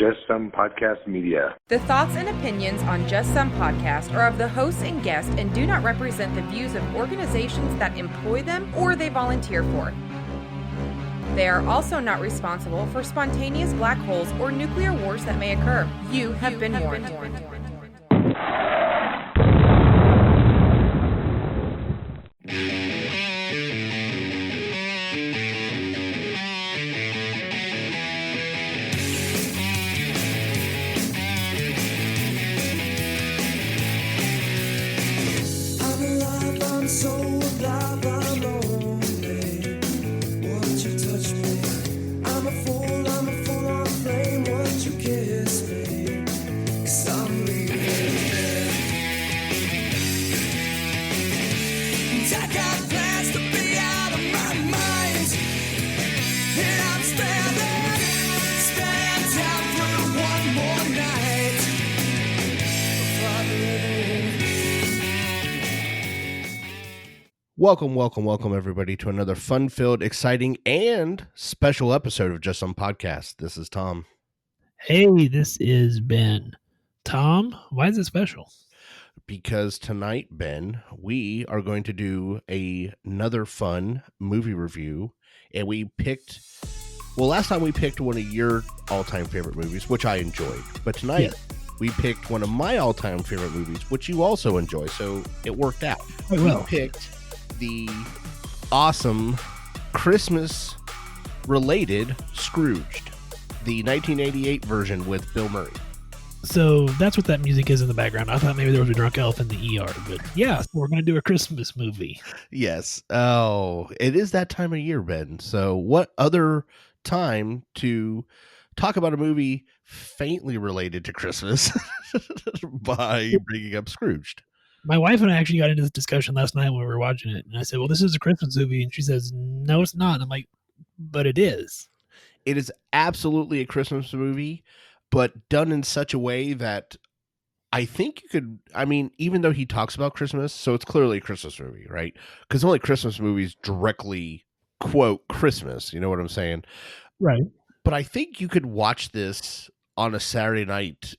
Just Some Podcast Media. The thoughts and opinions on Just Some Podcast are of the hosts and guests and do not represent the views of organizations that employ them or they volunteer for. They are also not responsible for spontaneous black holes or nuclear wars that may occur. You have been warned. Welcome, everybody, to another fun-filled, exciting, and special episode of Just Some Podcast. This is Tom. Hey, this is Ben. Tom, why is it special? Because tonight, Ben, we are going to do another fun movie review, and we picked, last time we picked one of your all-time favorite movies, which I enjoyed, but tonight we picked one of my all-time favorite movies, which you also enjoy, so it worked out. We picked the awesome Christmas-related Scrooged, the 1988 version with Bill Murray. So that's what that music is in the background. I thought maybe there was a drunk elf in the ER, but yeah, we're going to do a Christmas movie. Yes. Oh, it is that time of year, Ben. So what other time to talk about a movie faintly related to Christmas by bringing up Scrooged? My wife and I actually got into this discussion last night when we were watching it. And I said, well, this is a Christmas movie. And she says, no, it's not. And I'm like, but it is. It is absolutely a Christmas movie, but done in such a way that I think you could, even though he talks about Christmas, so it's clearly a Christmas movie, right? Because only Christmas movies directly quote Christmas. You know what I'm saying? Right. But I think you could watch this on a Saturday night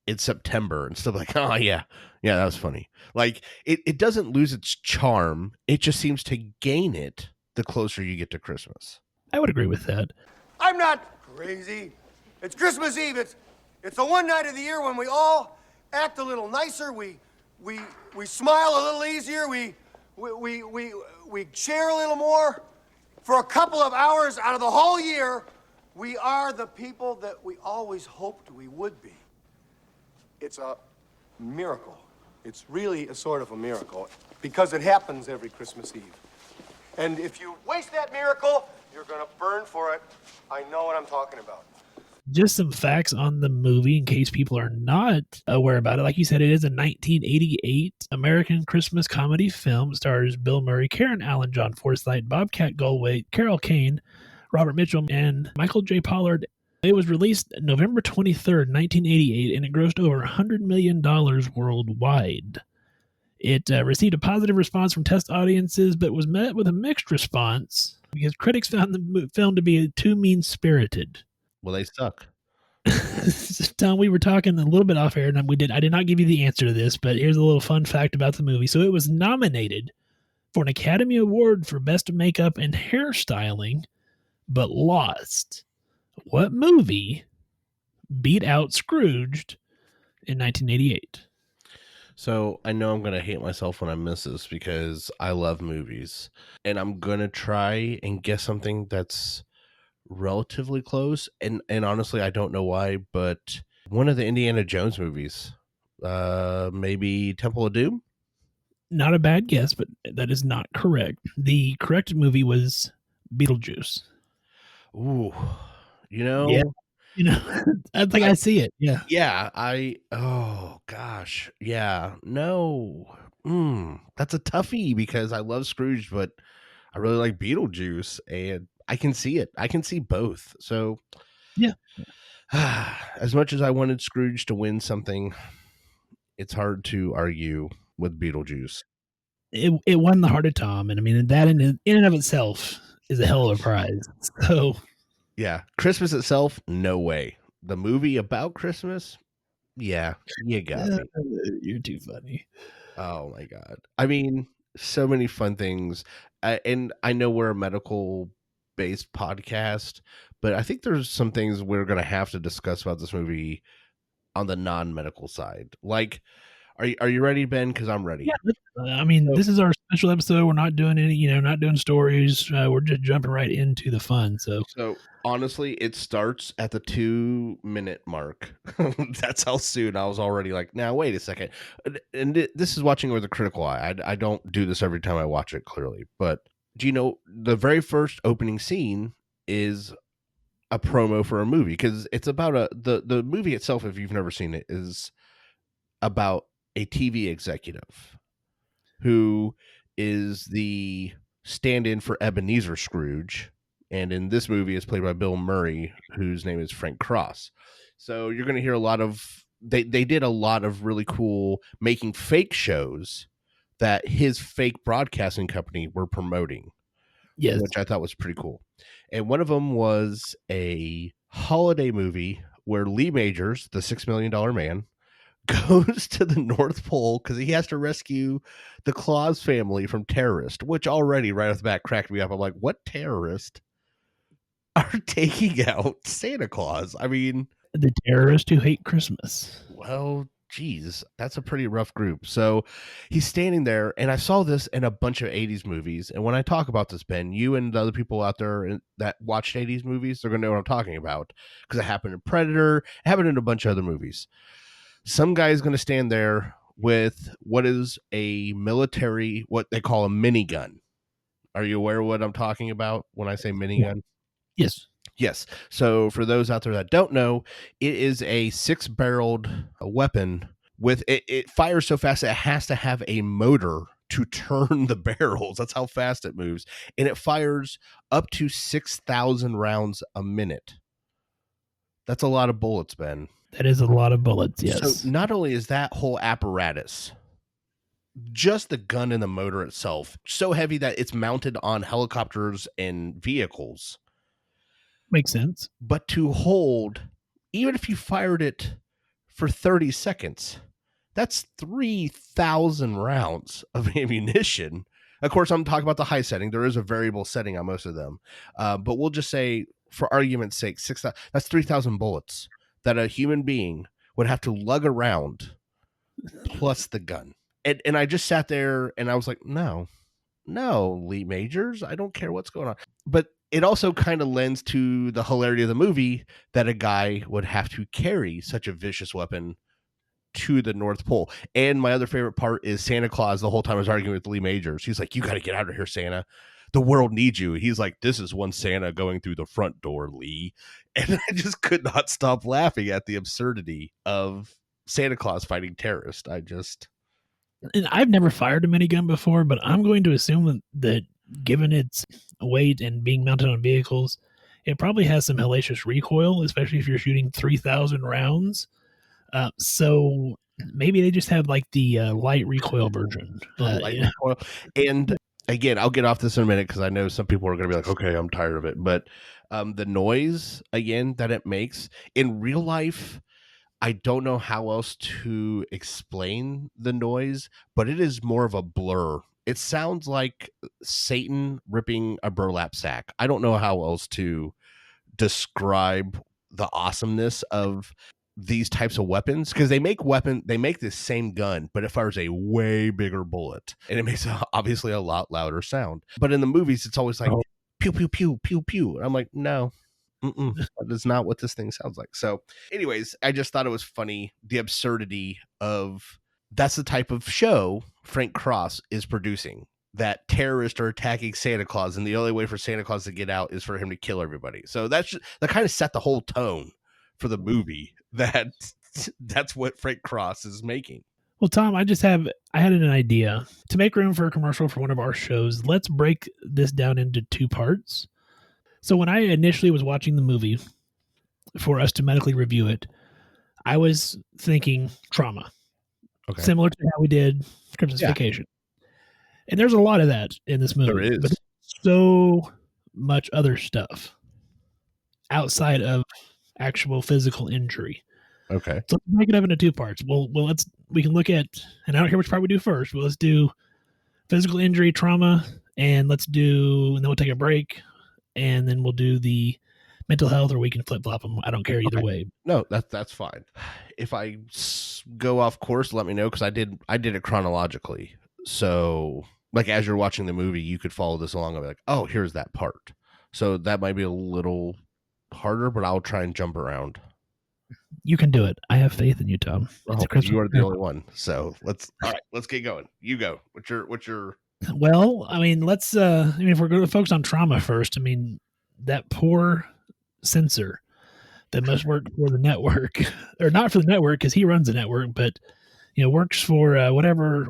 in September and stuff like, oh, yeah, that was funny. Like, it doesn't lose its charm. It just seems to gain it the closer you get to Christmas. I would agree with that. I'm not crazy. It's Christmas Eve. It's the one night of the year when we all act a little nicer. We smile a little easier. We share a little more. For a couple of hours out of the whole year, we are the people that we always hoped we would be. It's a miracle. It's really a sort of a miracle because it happens every Christmas Eve. And if you waste that miracle, you're going to burn for it. I know what I'm talking about. Just some facts on the movie in case people are not aware about it. Like you said, it is a 1988 American Christmas comedy film. It stars Bill Murray, Karen Allen, John Forsythe, Bobcat Goldthwait, Carol Kane, Robert Mitchum, and Michael J. Pollard. It was released November 23rd, 1988, and it grossed over $100 million worldwide. It received a positive response from test audiences, but was met with a mixed response because critics found the film to be too mean-spirited. Well, they suck. Tom, we were talking a little bit off air, and I did not give you the answer to this, but here's a little fun fact about the movie. So it was nominated for an Academy Award for Best Makeup and Hairstyling, but lost. What movie beat out Scrooged in 1988? So I know I'm going to hate myself when I miss this because I love movies. And I'm going to try and guess something that's relatively close. And honestly, I don't know why, but one of the Indiana Jones movies, maybe Temple of Doom? Not a bad guess, but that is not correct. The correct movie was Beetlejuice. Ooh. Yeah, I think I see it. Yeah. Yeah. Oh gosh. Yeah. No. That's a toughie because I love Scrooge, but I really like Beetlejuice and I can see it. I can see both. So yeah. As much as I wanted Scrooge to win something, it's hard to argue with Beetlejuice. It won the heart of Tom. And I mean, that in and of itself is a hell of a prize. So yeah, Christmas itself, no way. the movie about Christmas, yeah, you got me. You're too funny. Oh my god! I mean, so many fun things, and I know we're a medical-based podcast, but I think there's some things we're going to have to discuss about this movie on the non-medical side. Like, are you ready, Ben? Because I'm ready. Yeah, I mean, So- this is our special episode. We're not doing any, not doing stories. We're just jumping right into the fun. So So honestly, it starts at the 2-minute mark. That's how soon I was already like, now wait a second. And this is watching with a critical eye. I don't do this every time I watch it, clearly. But do you know the very first opening scene is a promo for a movie? Because it's about the movie itself, if you've never seen it, is about a TV executive who is the stand-in for Ebenezer Scrooge, and in this movie it's played by Bill Murray, whose name is Frank Cross. So you're going to hear a lot of they did a lot of really cool making fake shows that his fake broadcasting company were promoting, yes, which I thought was pretty cool. And one of them was a holiday movie where Lee Majors, the $6 million man, goes to the North Pole because he has to rescue the Claus family from terrorists, which already right off the bat cracked me up. I'm like, what terrorists are taking out Santa Claus? I mean, the terrorists who hate Christmas. well, geez, that's a pretty rough group. So he's standing there, and I saw this in a bunch of 80s movies. And when I talk about this, Ben, you and the other people out there that watched 80s movies, they're going to know what I'm talking about because it happened in Predator, it happened in a bunch of other movies. Some guy is going to stand there with what is a military, what they call a minigun. Are you aware of what I'm talking about when I say minigun? Yes. Yes. So for those out there that don't know, it is a 6-barreled weapon with it fires so fast that it has to have a motor to turn the barrels. That's how fast it moves. And it fires up to 6,000 rounds a minute. That's a lot of bullets, Ben. That is a lot of bullets, yes. So not only is that whole apparatus, just the gun and the motor itself, so heavy that it's mounted on helicopters and vehicles. Makes sense. But to hold, even if you fired it for 30 seconds, that's 3,000 rounds of ammunition. Of course, I'm talking about the high setting. There is a variable setting on most of them. But we'll just say, for argument's sake, 6,000. That's 3,000 bullets that a human being would have to lug around, plus the gun. And I just sat there and I was like, no, Lee Majors, I don't care what's going on. But it also kind of lends to the hilarity of the movie that a guy would have to carry such a vicious weapon to the North Pole. And my other favorite part is Santa Claus the whole time I was arguing with Lee Majors. He's like, you got to get out of here, Santa. The world needs you. He's like, this is one Santa going through the front door, Lee. And I just could not stop laughing at the absurdity of Santa Claus fighting terrorists. And I've never fired a minigun before, but I'm going to assume that given its weight and being mounted on vehicles, it probably has some hellacious recoil, especially if you're shooting 3,000 rounds. So maybe they just have like the light recoil version. Recoil. And again, I'll get off this in a minute because I know some people are going to be like, okay, I'm tired of it. But the noise, again, that it makes in real life, I don't know how else to explain the noise, but it is more of a blur. It sounds like Satan ripping a burlap sack. I don't know how else to describe the awesomeness of these types of weapons, because they make this same gun, but it fires a way bigger bullet and it makes obviously a lot louder sound. But in the movies, it's always like pew, pew, pew, pew, pew. And I'm like, no, that is not what this thing sounds like. So anyways, I just thought it was funny, the absurdity of that's the type of show Frank Cross is producing, that terrorists are attacking Santa Claus, and the only way for Santa Claus to get out is for him to kill everybody. So that kind of set the whole tone for the movie, that's what Frank Cross is making. Well, Tom, I had an idea. To make room for a commercial for one of our shows, let's break this down into 2 parts. So when I initially was watching the movie for us to medically review it, I was thinking trauma. Okay. Similar to how we did Christmas Vacation. And there's a lot of that in this movie. There is. But so much other stuff outside of actual physical injury. Okay. So let's break it up into two parts. We can look at, and I don't care which part we do first, but let's do physical injury, trauma, and and then we'll take a break, and then we'll do the mental health, or we can flip flop them. I don't care either way. No, that's fine. If I go off course, let me know, because I did it chronologically. So, like, as you're watching the movie, you could follow this along and be like, oh, here's that part. So that might be a little harder, but I'll try and jump around. You can do it. I have faith in you, Tom. You are the only one. So let's get going. You go. What's your? Well, I mean, if we're going to focus on trauma first, I mean, that poor censor that must work for the network, or not for the network because he runs the network, but works for whatever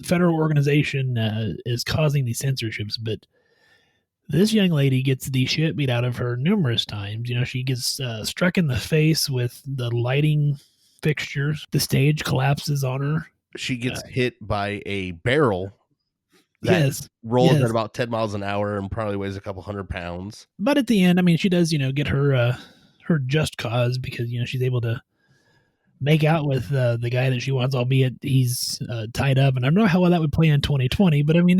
federal organization is causing these censorships. But this young lady gets the shit beat out of her numerous times. She gets struck in the face with the lighting fixtures. The stage collapses on her. She gets hit by a barrel that rolls at about 10 miles an hour and probably weighs a couple 100 pounds. But at the end, I mean, she does, get her just cause, because, she's able to make out with the guy that she wants, albeit he's tied up. And I don't know how well that would play in 2020, but I mean,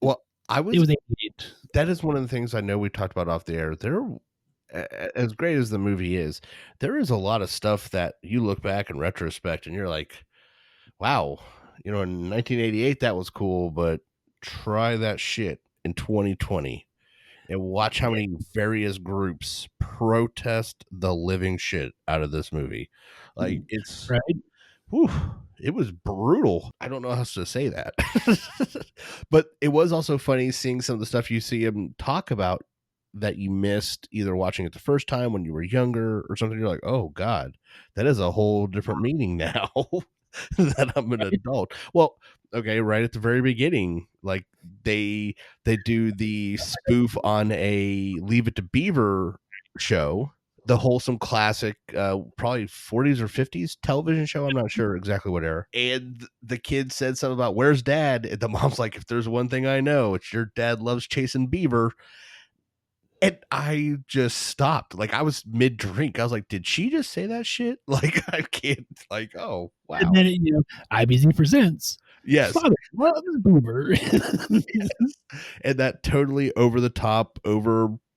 well, it was 88. That is one of the things I know we talked about off the air. As great as the movie is, there is a lot of stuff that you look back in retrospect and you're like, wow, in 1988 that was cool, but try that shit in 2020 and watch how many various groups protest the living shit out of this movie. Like, it's right. Whew, it was brutal. I don't know how else to say that. But it was also funny seeing some of the stuff you see him talk about that you missed either watching it the first time when you were younger or something. You're like, oh God, that is a whole different meaning now that I'm an adult. Well, okay, right at the very beginning, like they do the spoof on a Leave It to Beaver show, the wholesome classic, probably 40s or 50s television show. I'm not sure exactly what era. And the kid said something about, where's dad? And the mom's like, if there's one thing I know, it's your dad loves chasing beaver. And I just stopped. Like, I was mid drink. I was like, did she just say that shit? Like, I can't, like, oh, wow. And then, IBZ presents. Yes. Father loves beaver. Yes. And that totally over the top,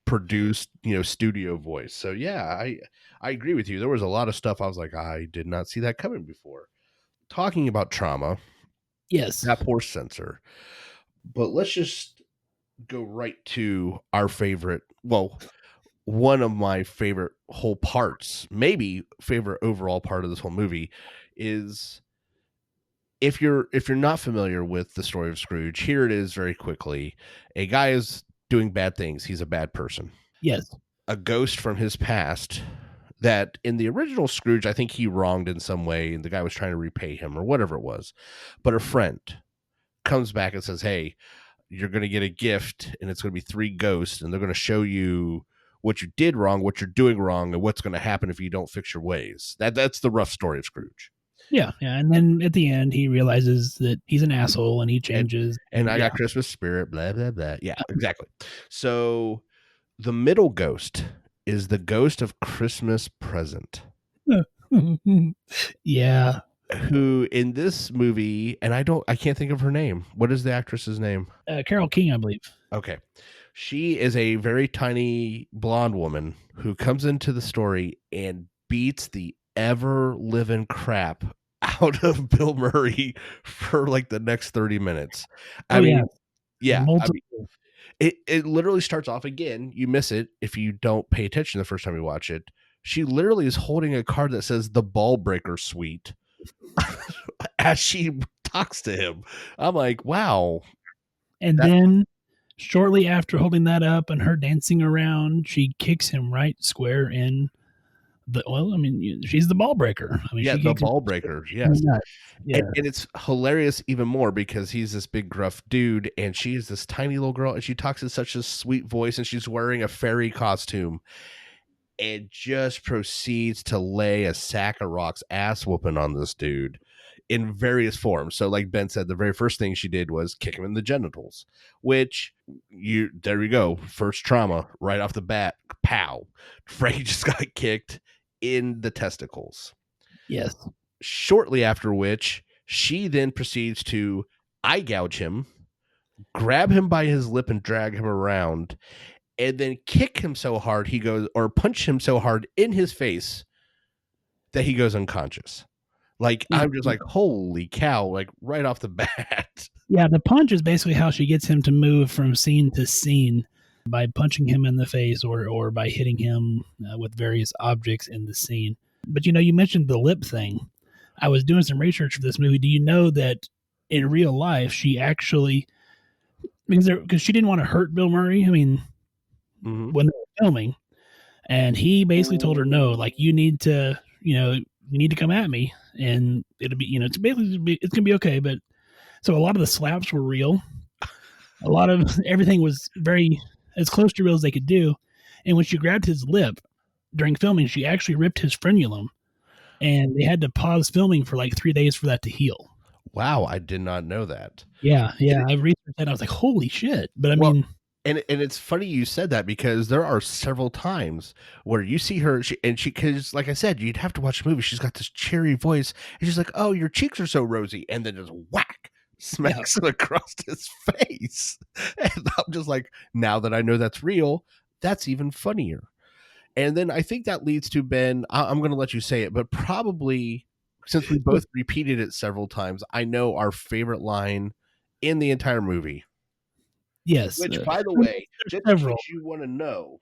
produced, studio voice. So yeah, I agree with you. There was a lot of stuff I was like, I did not see that coming before. Talking about trauma, yes, that poor censor. But let's just go right to our favorite, one of my favorite whole parts, maybe favorite overall part of this whole movie, is if you're not familiar with the story of Scrooge, here it is very quickly. A guy is doing bad things. He's a bad person. Yes. A ghost from his past that in the original Scrooge, I think he wronged in some way and the guy was trying to repay him or whatever it was. But a friend comes back and says, hey, you're going to get a gift and it's going to be 3 ghosts and they're going to show you what you did wrong, what you're doing wrong, and what's going to happen if you don't fix your ways. That's the rough story of Scrooge. Yeah. And then at the end, he realizes that he's an asshole and he changes. And I got Christmas spirit, blah, blah, blah. Yeah, exactly. So the middle ghost is the ghost of Christmas Present. Yeah. Who in this movie, and I can't think of her name. What is the actress's name? Carole King, I believe. Okay. She is a very tiny blonde woman who comes into the story and beats the ever living crap out of Bill Murray for like the next 30 minutes. I mean, it literally starts off again. You miss it if you don't pay attention the first time you watch it. She literally is holding a card that says the Ballbreaker Suite as she talks to him. I'm like, wow. And then shortly after holding that up and her dancing around, she kicks him right square in she's the ball breaker. I mean, yeah, the ball breaker. Yes. Yeah. And it's hilarious even more because he's this big gruff dude and she's this tiny little girl and she talks in such a sweet voice and she's wearing a fairy costume and just proceeds to lay a sack of rocks ass whooping on this dude. in various forms. So like Ben said, the very first thing she did was kick him in the genitals, which there you go. First trauma right off the bat. Pow. Frank just got kicked in the testicles. Yes. Shortly after which she then proceeds to eye gouge him, grab him by his lip and drag him around, and then kick him so hard punch him so hard in his face that he goes unconscious. Like, I'm just like, holy cow, like right off the bat. Yeah, the punch is basically how she gets him to move from scene to scene by punching him in the face or by hitting him with various objects in the scene. But, you mentioned the lip thing. I was doing some research for this movie. Do you know that in real life, she actually, because she didn't want to hurt Bill Murray, when they were filming, and he basically told her, no, like, you need to come at me, and it'll be, it's gonna be okay. But so a lot of the slaps were real. A lot of everything was very as close to real as they could do. And when she grabbed his lip during filming, she actually ripped his frenulum, and they had to pause filming for like 3 days for that to heal. Wow, I did not know that. Yeah, I researched that. And I was like, holy shit! But And it's funny you said that, because there are several times where you see her, because like I said, you'd have to watch the movie. She's got this cheery voice, and she's like, "Oh, your cheeks are so rosy," and then just whack, smacks him across his face. And I'm just like, now that I know that's real, that's even funnier. And then I think that leads to, Ben, I'm going to let you say it, but probably since we both repeated it several times, I know our favorite line in the entire movie. Yes. Which, by the way, just in case you want to know,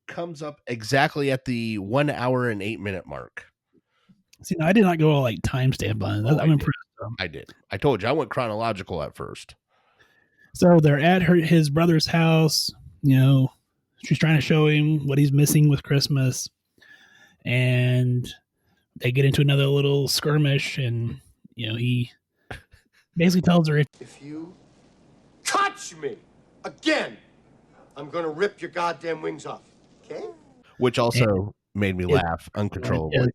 comes up exactly at the 1 hour and 8 minute mark. See, I did not go all like timestamp on it. I'm impressed. I did. I told you I went chronological at first. So they're at his brother's house. She's trying to show him what he's missing with Christmas, and they get into another little skirmish, and he basically tells her, if you touch me again, I'm gonna rip your goddamn wings off. Okay? Which also made me laugh uncontrollably.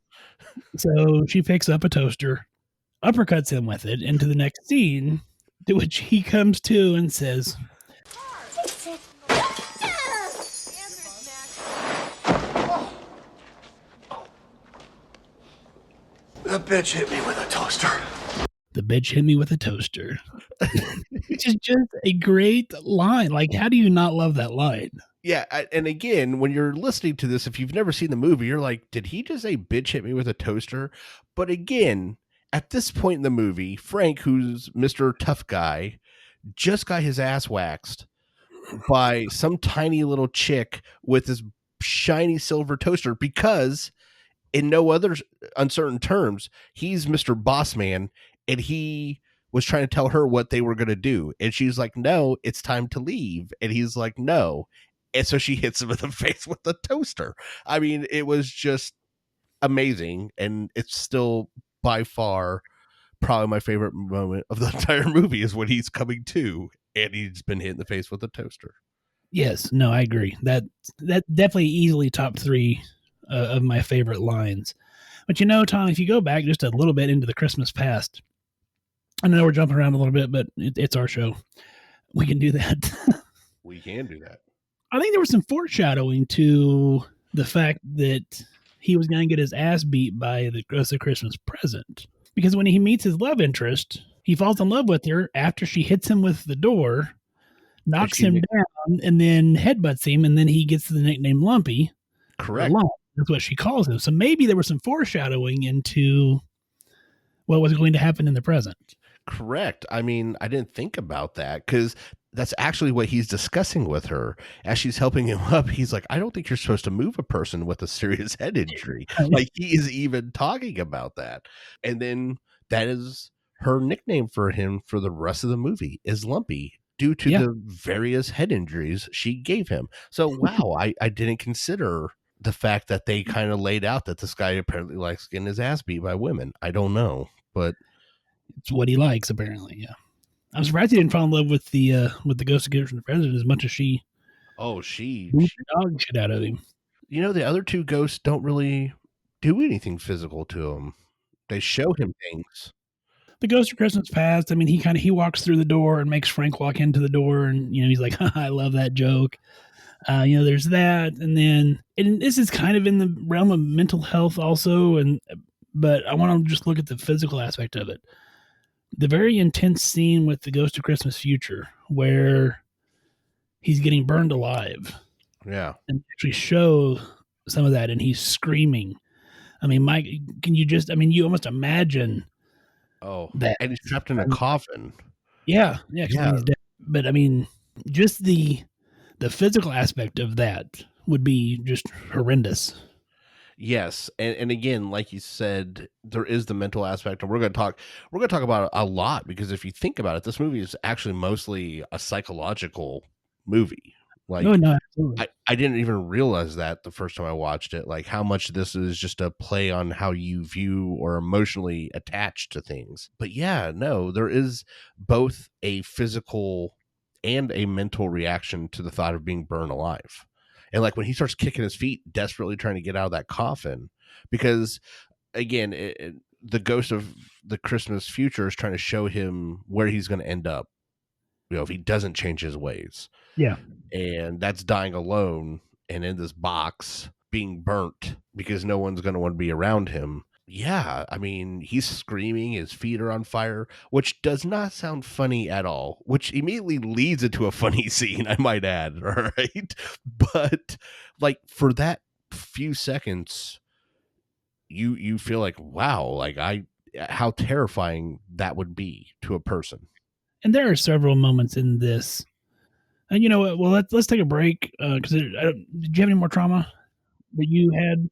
So she picks up a toaster, uppercuts him with it into the next scene, to which he comes to and says, The bitch hit me with a toaster. The bitch hit me with a toaster. Which is just a great line. Like, how do you not love that line? Yeah, and again, when you're listening to this, if you've never seen the movie, you're like, did he just say bitch hit me with a toaster? But again, at this point in the movie, Frank, who's Mr. Tough Guy, just got his ass waxed by some tiny little chick with this shiny silver toaster, because in no other uncertain terms, he's Mr. Bossman, and he was trying to tell her what they were going to do. And she's like, no, it's time to leave. And he's like, no. And so she hits him in the face with the toaster. I mean, it was just amazing. And it's still by far probably my favorite moment of the entire movie is when he's coming to and he's been hit in the face with a toaster. Yes, no, I agree. That definitely easily top 3 of my favorite lines. But Tom, if you go back just a little bit into the Christmas past, I know we're jumping around a little bit, but it's our show. We can do that. We can do that. I think there was some foreshadowing to the fact that he was going to get his ass beat by the Christmas present. Because when he meets his love interest, he falls in love with her after she hits him with the door, knocks him down, and then headbutts him, and then he gets the nickname Lumpy. Correct. That's what she calls him. So maybe there was some foreshadowing into what was going to happen in the present. Correct. I mean, I didn't think about that, because that's actually what he's discussing with her as she's helping him up. He's like, I don't think you're supposed to move a person with a serious head injury. Like, he is even talking about that. And then that is her nickname for him for the rest of the movie, is Lumpy, due to the various head injuries she gave him. So, wow, I didn't consider the fact that they kind of laid out that this guy apparently likes getting his ass beat by women. I don't know, but it's what he likes, apparently. Yeah. I'm surprised he didn't fall in love with the ghost of Christmas President as much as she beat the dog shit out of him. The other 2 ghosts don't really do anything physical to him. They show him things. The Ghost of Christmas Past, I mean, he walks through the door and makes Frank walk into the door, and he's like, I love that joke. There's that, and then this is kind of in the realm of mental health also, but I want to just look at the physical aspect of it. The very intense scene with the Ghost of Christmas Future, where he's getting burned alive. Yeah. And actually show some of that, and he's screaming. I mean, Mike, you almost imagine. Oh, that. And he's trapped in a coffin. Yeah. He's dead. But I mean, just the physical aspect of that would be just horrendous. Yes, and again, like you said, there is the mental aspect, and we're going to talk about it a lot, because if you think about it, this movie is actually mostly a psychological movie. Like, no, absolutely. I didn't even realize that the first time I watched it, like how much this is just a play on how you view or emotionally attached to things. But yeah, no, there is both a physical and a mental reaction to the thought of being burned alive. And like when he starts kicking his feet, desperately trying to get out of that coffin, because again, the ghost of the Christmas future is trying to show him where he's going to end up, if he doesn't change his ways. Yeah. And that's dying alone and in this box being burnt because no one's going to want to be around him. Yeah, I mean, he's screaming, his feet are on fire, which does not sound funny at all, which immediately leads into a funny scene, I might add, all right? But like for that few seconds, you feel like, wow, like how terrifying that would be to a person. And there are several moments in this. And you know what? Well, let's take a break, because did you have any more trauma that you had?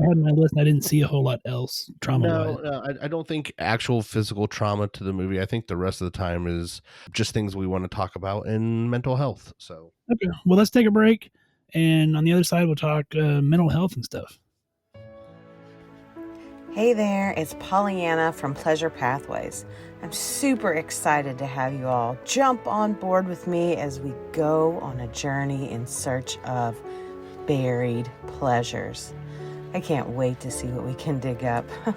I had my list and I didn't see a whole lot else trauma-wise. No, I don't think actual physical trauma to the movie. I think the rest of the time is just things we want to talk about in mental health. So okay, well, let's take a break, and on the other side, we'll talk mental health and stuff. Hey there, it's Pollyanna from Pleasure Pathways. I'm super excited to have you all jump on board with me as we go on a journey in search of buried pleasures. I can't wait to see what we can dig up. All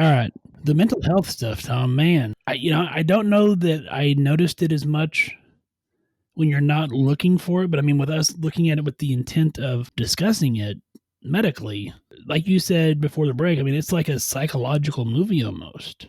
right. The mental health stuff, Tom, man. I don't know that I noticed it as much when you're not looking for it, but I mean, with us looking at it with the intent of discussing it medically, like you said before the break, I mean, it's like a psychological movie almost.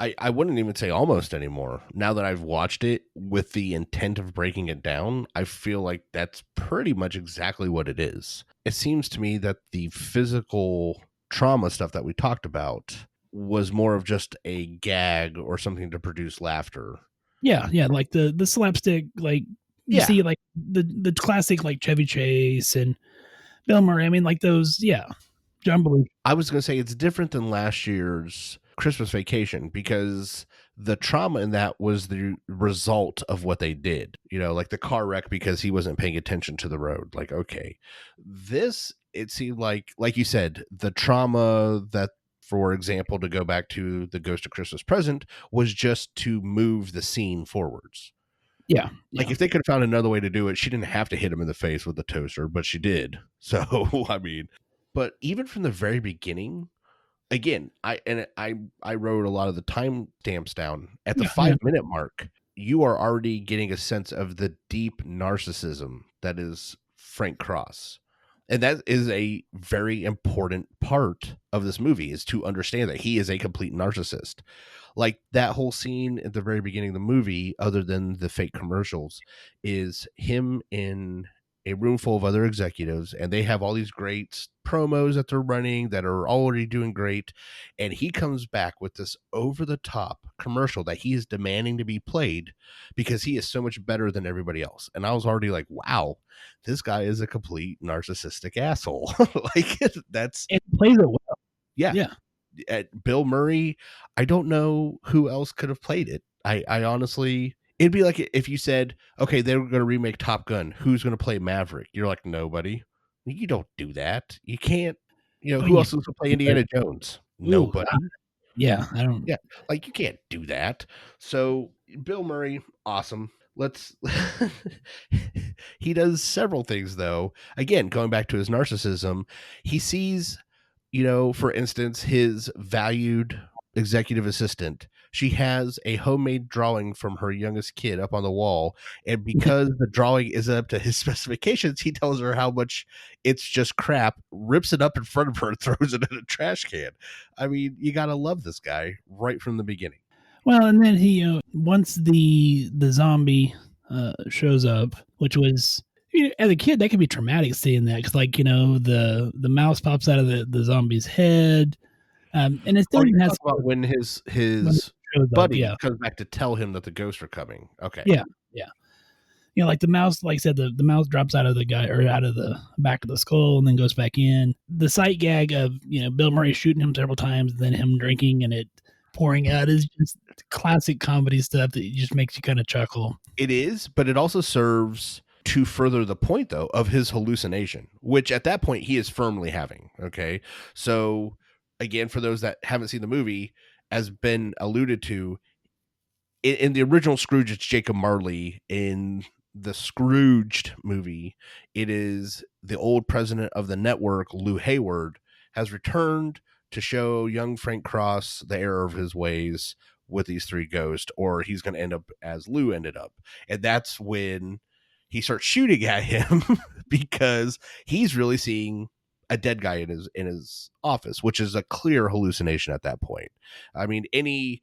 I wouldn't even say almost anymore. Now that I've watched it with the intent of breaking it down, I feel like that's pretty much exactly what it is. It seems to me that the physical trauma stuff that we talked about was more of just a gag or something to produce laughter. Yeah, like the slapstick, like you see like the classic like Chevy Chase and Bill Murray. I mean, like those, John Belushi. I was going to say it's different than last year's Christmas Vacation because the trauma in that was the result of what they did, like the car wreck because he wasn't paying attention to the road. Like, okay, this, it seemed like you said, the trauma that, for example, to go back to the Ghost of Christmas Present, was just to move the scene forwards. Yeah. Like if they could have found another way to do it, she didn't have to hit him in the face with the toaster, but she did. So, I mean, but even from the very beginning, again, I wrote a lot of the time stamps down at the 5-minute mark. You are already getting a sense of the deep narcissism that is Frank Cross. And that is a very important part of this movie, is to understand that he is a complete narcissist. Like that whole scene at the very beginning of the movie, other than the fake commercials, is him in a room full of other executives, and they have all these great promos that they're running that are already doing great. And he comes back with this over the top commercial that he is demanding to be played because he is so much better than everybody else. And I was already like, wow, this guy is a complete narcissistic asshole. Like that's, it plays it well. Yeah. At Bill Murray, I don't know who else could have played it. I honestly, it'd be like if you said, okay, they were going to remake Top Gun. Who's going to play Maverick? You're like, nobody. You don't do that. You can't, who else is going to play Indiana Jones? Nobody. Yeah, I don't. Yeah, like you can't do that. So Bill Murray, awesome. He does several things though. Again, going back to his narcissism, he sees for instance, his valued executive assistant, she has a homemade drawing from her youngest kid up on the wall. And because the drawing isn't up to his specifications, he tells her how much it's just crap, rips it up in front of her, and throws it in a trash can. I mean, you got to love this guy right from the beginning. Well, and then he, once the zombie shows up, which was, as a kid, that could be traumatic seeing that, because the mouse pops out of the zombie's head, and it still even has about when his buddy comes back to tell him that the ghosts are coming. Okay. Yeah. Like the mouse, like I said, the mouse drops out of the guy, or out of the back of the skull, and then goes back in. The sight gag of Bill Murray shooting him several times, and then him drinking and it pouring out is just classic comedy stuff that just makes you kind of chuckle. It is, but it also serves to further the point, though, of his hallucination, which at that point he is firmly having. Okay. So again, for those that haven't seen the movie, as Ben alluded to, in the original Scrooge, it's Jacob Marley. In the Scrooged movie, it is the old president of the network, Lou Hayward, has returned to show young Frank Cross the error of his ways with these three ghosts, or he's going to end up as Lou ended up. And that's when he starts shooting at him because he's really seeing a dead guy in his office, which is a clear hallucination at that point. I mean, any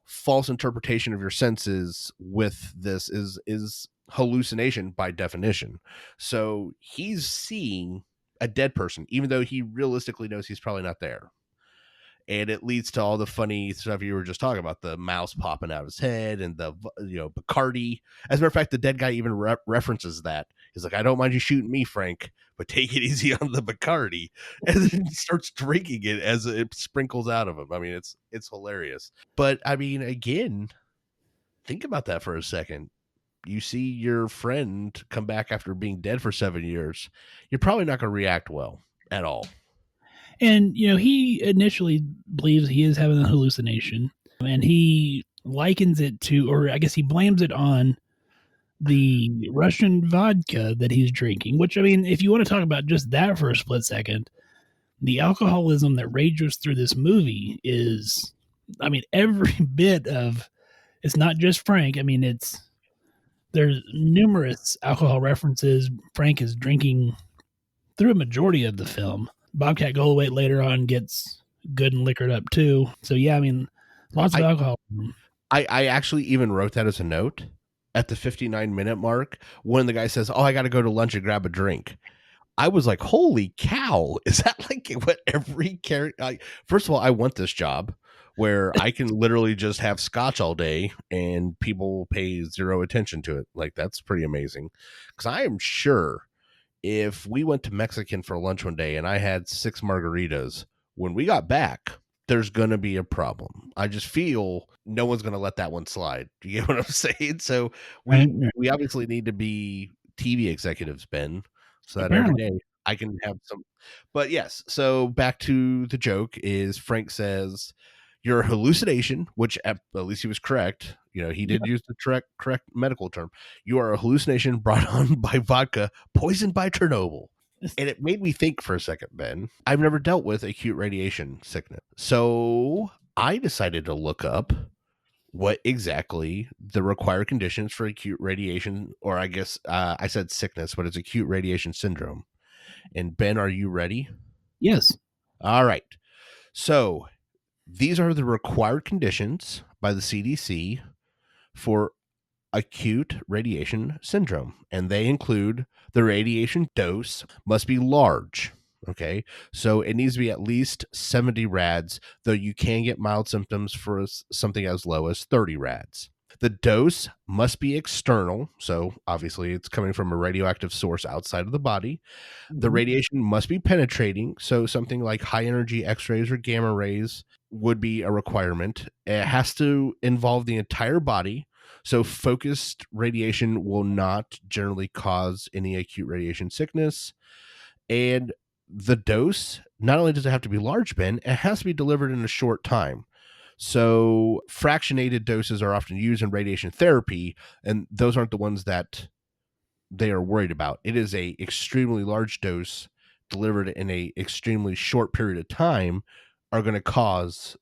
false interpretation of your senses with this is hallucination by definition. So he's seeing a dead person, even though he realistically knows he's probably not there. And it leads to all the funny stuff you were just talking about, the mouse popping out of his head and the, Bacardi. As a matter of fact, the dead guy even references that. He's like, I don't mind you shooting me, Frank, but take it easy on the Bacardi. And then he starts drinking it as it sprinkles out of him. I mean, it's hilarious. But I mean, again, think about that for a second. You see your friend come back after being dead for 7 years. You're probably not going to react well at all. And, he initially believes he is having a hallucination, and he likens it to, or I guess he blames it on the Russian vodka that he's drinking, which, I mean, if you want to talk about just that for a split second, the alcoholism that rages through this movie is, I mean, every bit of, it's not just Frank. I mean, there's numerous alcohol references. Frank is drinking through a majority of the film. Bobcat Goldthwait later on gets good and liquored up too. So yeah, I mean, lots of alcohol. I actually even wrote that as a note at the 59-minute mark when the guy says, "Oh, I got to go to lunch and grab a drink." I was like, "Holy cow! Is that like what every character?" First of all, I want this job where I can literally just have scotch all day and people pay zero attention to it. Like, that's pretty amazing. Because I am sure if we went to Mexican for lunch one day and I had 6 margaritas, when we got back, there's going to be a problem. I just feel no one's going to let that one slide. Do you get what I'm saying? So we obviously need to be TV executives, Ben, so that every day I can have some. But yes, so back to the joke is Frank says, "You're a hallucination," which at least he was correct. He did use the correct medical term. "You are a hallucination brought on by vodka, poisoned by Chernobyl." And it made me think for a second, Ben. I've never dealt with acute radiation sickness. So I decided to look up what exactly the required conditions for acute radiation, or I guess I said sickness, but it's acute radiation syndrome. And Ben, are you ready? Yes. All right. So these are the required conditions by the CDC for acute radiation syndrome, and they include the radiation dose must be large. Okay, so it needs to be at least 70 rads, though you can get mild symptoms for something as low as 30 rads. The dose must be external, so obviously it's coming from a radioactive source outside of the body. The radiation must be penetrating, so something like high energy X-rays or gamma rays would be a requirement. It has to involve the entire body, so focused radiation will not generally cause any acute radiation sickness. And the dose, not only does it have to be large, Ben, it has to be delivered in a short time. So fractionated doses are often used in radiation therapy, and those aren't the ones that they are worried about. It is a extremely large dose delivered in a extremely short period of time are going to cause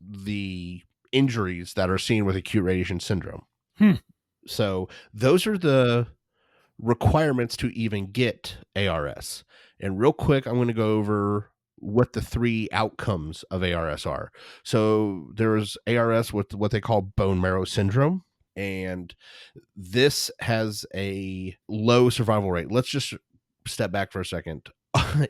the injuries that are seen with acute radiation syndrome. So those are the requirements to even get ARS. And real quick, I'm going to go over what the 3 outcomes of ARS are. So there's ARS with what they call bone marrow syndrome, and this has a low survival rate. Let's just step back for a second.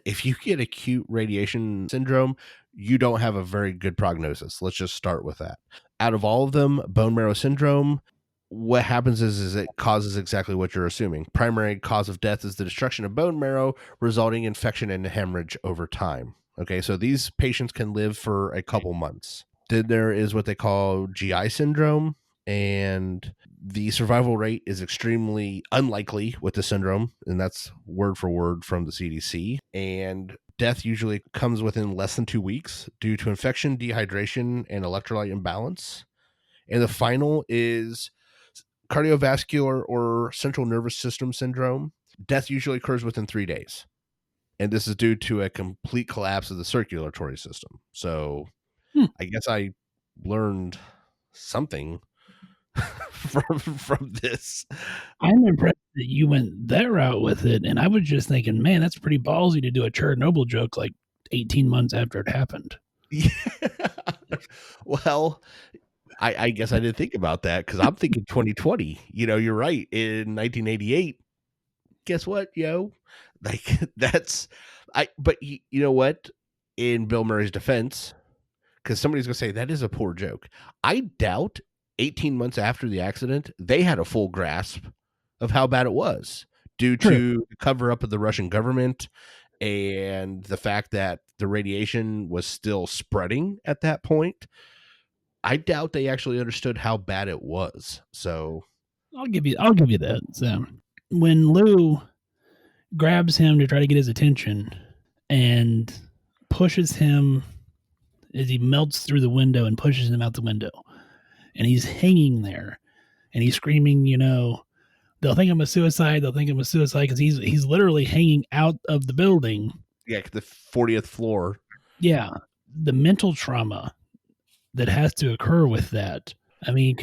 If you get acute radiation syndrome, you don't have a very good prognosis. Let's just start with that. Out of all of them, bone marrow syndrome, what happens is it causes exactly what you're assuming. Primary cause of death is the destruction of bone marrow, resulting in infection and hemorrhage over time. Okay, so these patients can live for a couple months. Then there is what they call GI syndrome, and the survival rate is extremely unlikely with the syndrome, and that's word for word from the CDC. And death usually comes within less than 2 weeks due to infection, dehydration, and electrolyte imbalance. And the final is cardiovascular or central nervous system syndrome. Death usually occurs within 3 days. And this is due to a complete collapse of the circulatory system. So I guess I learned something from this. I'm impressed that you went that route with it, and I was just thinking, man, that's pretty ballsy to do a Cherynobyl joke like 18 months after it happened. Yeah. Well, I guess I didn't think about that because I'm thinking 2020. You're right. In 1988, guess what, Like but you know what? In Bill Murray's defense, because somebody's gonna say that is a poor joke. I doubt 18 months after the accident, they had a full grasp of how bad it was due to the cover up of the Russian government and the fact that the radiation was still spreading at that point. I doubt they actually understood how bad it was. So I'll give you that. So when Lou grabs him to try to get his attention and pushes him as he melts through the window and pushes him out the window, and he's hanging there and he's screaming, they'll think I'm a suicide. They'll think I'm a suicide because he's literally hanging out of the building. Yeah, the 40th floor. Yeah, the mental trauma that has to occur with that. I mean,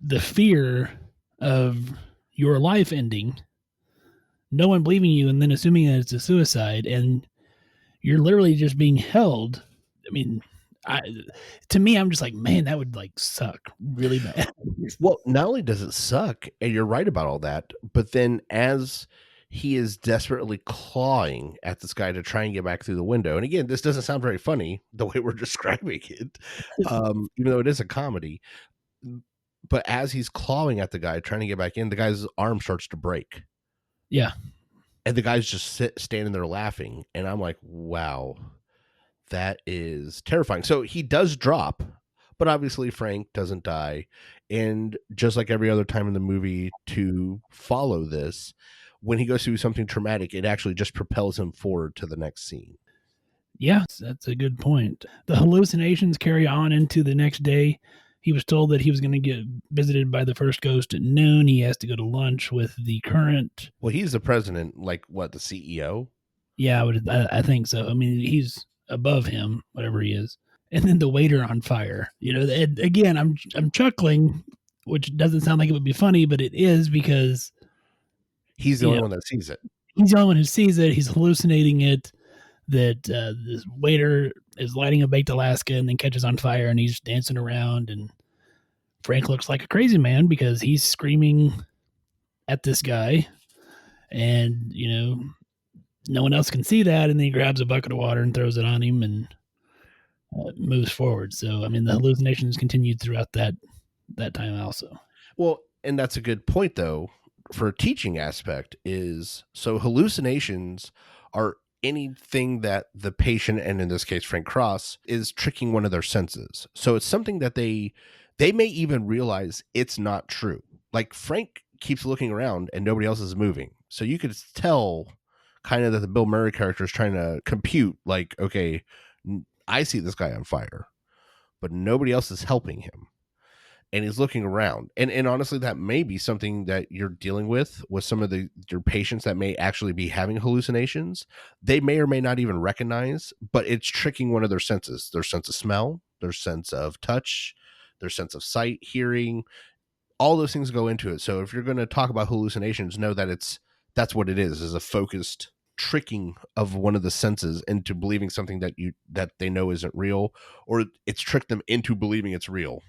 the fear of your life ending, no one believing you, and then assuming that it's a suicide, and you're literally just being held. I mean, to me, I'm just like, man, that would suck really bad. Well, not only does it suck, and you're right about all that, but then as he is desperately clawing at this guy to try and get back through the window. And again, this doesn't sound very funny the way we're describing it, even though it is a comedy. But as he's clawing at the guy, trying to get back in, the guy's arm starts to break. Yeah. And the guy's just standing there laughing. And I'm like, wow, that is terrifying. So he does drop, but obviously Frank doesn't die. And just like every other time in the movie to follow this, when he goes through something traumatic, it actually just propels him forward to the next scene. Yeah, that's a good point. The hallucinations carry on into the next day. He was told that he was going to get visited by the first ghost at noon. He has to go to lunch with the current. Well, he's the president, like what, the CEO? Yeah, I think so. I mean, he's above him, whatever he is. And then the waiter on fire. Again, I'm chuckling, which doesn't sound like it would be funny, but it is because he's the only one that sees it. He's the only one who sees it. He's hallucinating it. That this waiter is lighting a baked Alaska and then catches on fire, and he's dancing around. And Frank looks like a crazy man because he's screaming at this guy, and no one else can see that. And then he grabs a bucket of water and throws it on him and moves forward. So I mean, the hallucinations continued throughout that time also. Well, and that's a good point though. For a teaching aspect is, so hallucinations are anything that the patient, and in this case Frank Cross, is tricking one of their senses. So it's something that they may even realize it's not true. Like Frank keeps looking around and nobody else is moving. So you could tell kind of that the Bill Murray character is trying to compute, like, okay, I see this guy on fire, but nobody else is helping him. and he's looking around. And honestly, that may be something that you're dealing with some of your patients that may actually be having hallucinations. They may or may not even recognize, but it's tricking one of their senses, their sense of smell, their sense of touch, their sense of sight, hearing. All those things go into it. So if you're going to talk about hallucinations, know that that's what it is a focused tricking of one of the senses into believing something that they know isn't real, or it's tricked them into believing it's real.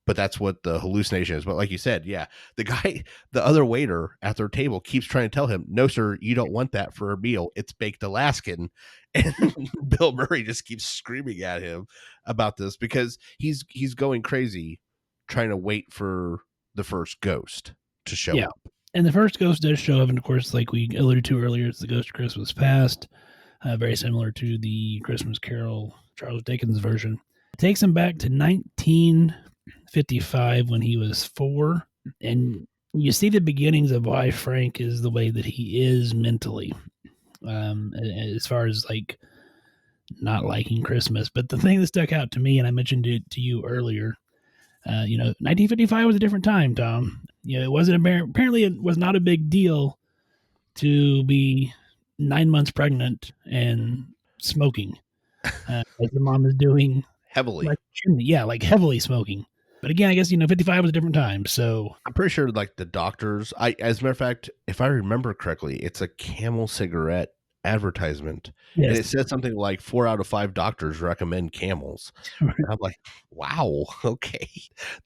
But that's what the hallucination is. But like you said, yeah, the other waiter at their table keeps trying to tell him, no, sir, you don't want that for a meal. It's baked Alaskan. And Bill Murray just keeps screaming at him about this because he's going crazy trying to wait for the first ghost to show up. And the first ghost does show up, and of course, like we alluded to earlier, it's the Ghost of Christmas Past, very similar to the Christmas Carol, Charles Dickens version. It takes him back to 1955 when he was 4, and you see the beginnings of why Frank is the way that he is mentally, as far as like not liking Christmas. But the thing that stuck out to me, and I mentioned it to you earlier, 1955 was a different time, Tom. It wasn't apparently it was not a big deal to be 9 months pregnant and smoking, as the mom is doing Heavily. Like heavily smoking. But again, I guess 55 was a different time. So I'm pretty sure like the doctors, as a matter of fact, if I remember correctly, it's a Camel cigarette advertisement. Yes. And it said something like 4 out of 5 doctors recommend Camels. And I'm like, wow, okay,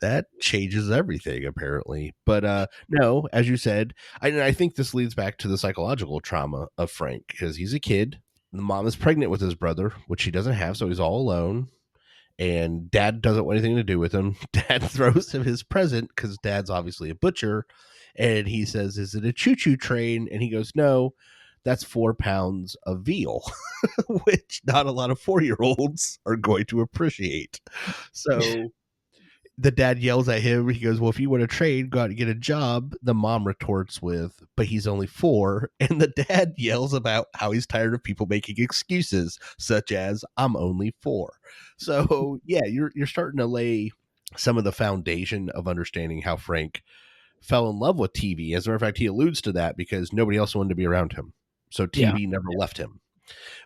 that changes everything apparently. But no, as you said, I think this leads back to the psychological trauma of Frank, because he's a kid. The mom is pregnant with his brother, which he doesn't have, so he's all alone. And dad doesn't want anything to do with him. Dad throws him his present because dad's obviously a butcher. And he says, is it a choo-choo train? And he goes, no, that's 4 pounds of veal, which not a lot of 4-year-olds are going to appreciate. So the dad yells at him. He goes, well, if you want to trade, go out and get a job. The mom retorts with, but he's only 4. And the dad yells about how he's tired of people making excuses, such as, I'm only 4. So yeah, you're starting to lay some of the foundation of understanding how Frank fell in love with TV. As a matter of fact, he alludes to that because nobody else wanted to be around him. So TV never left him,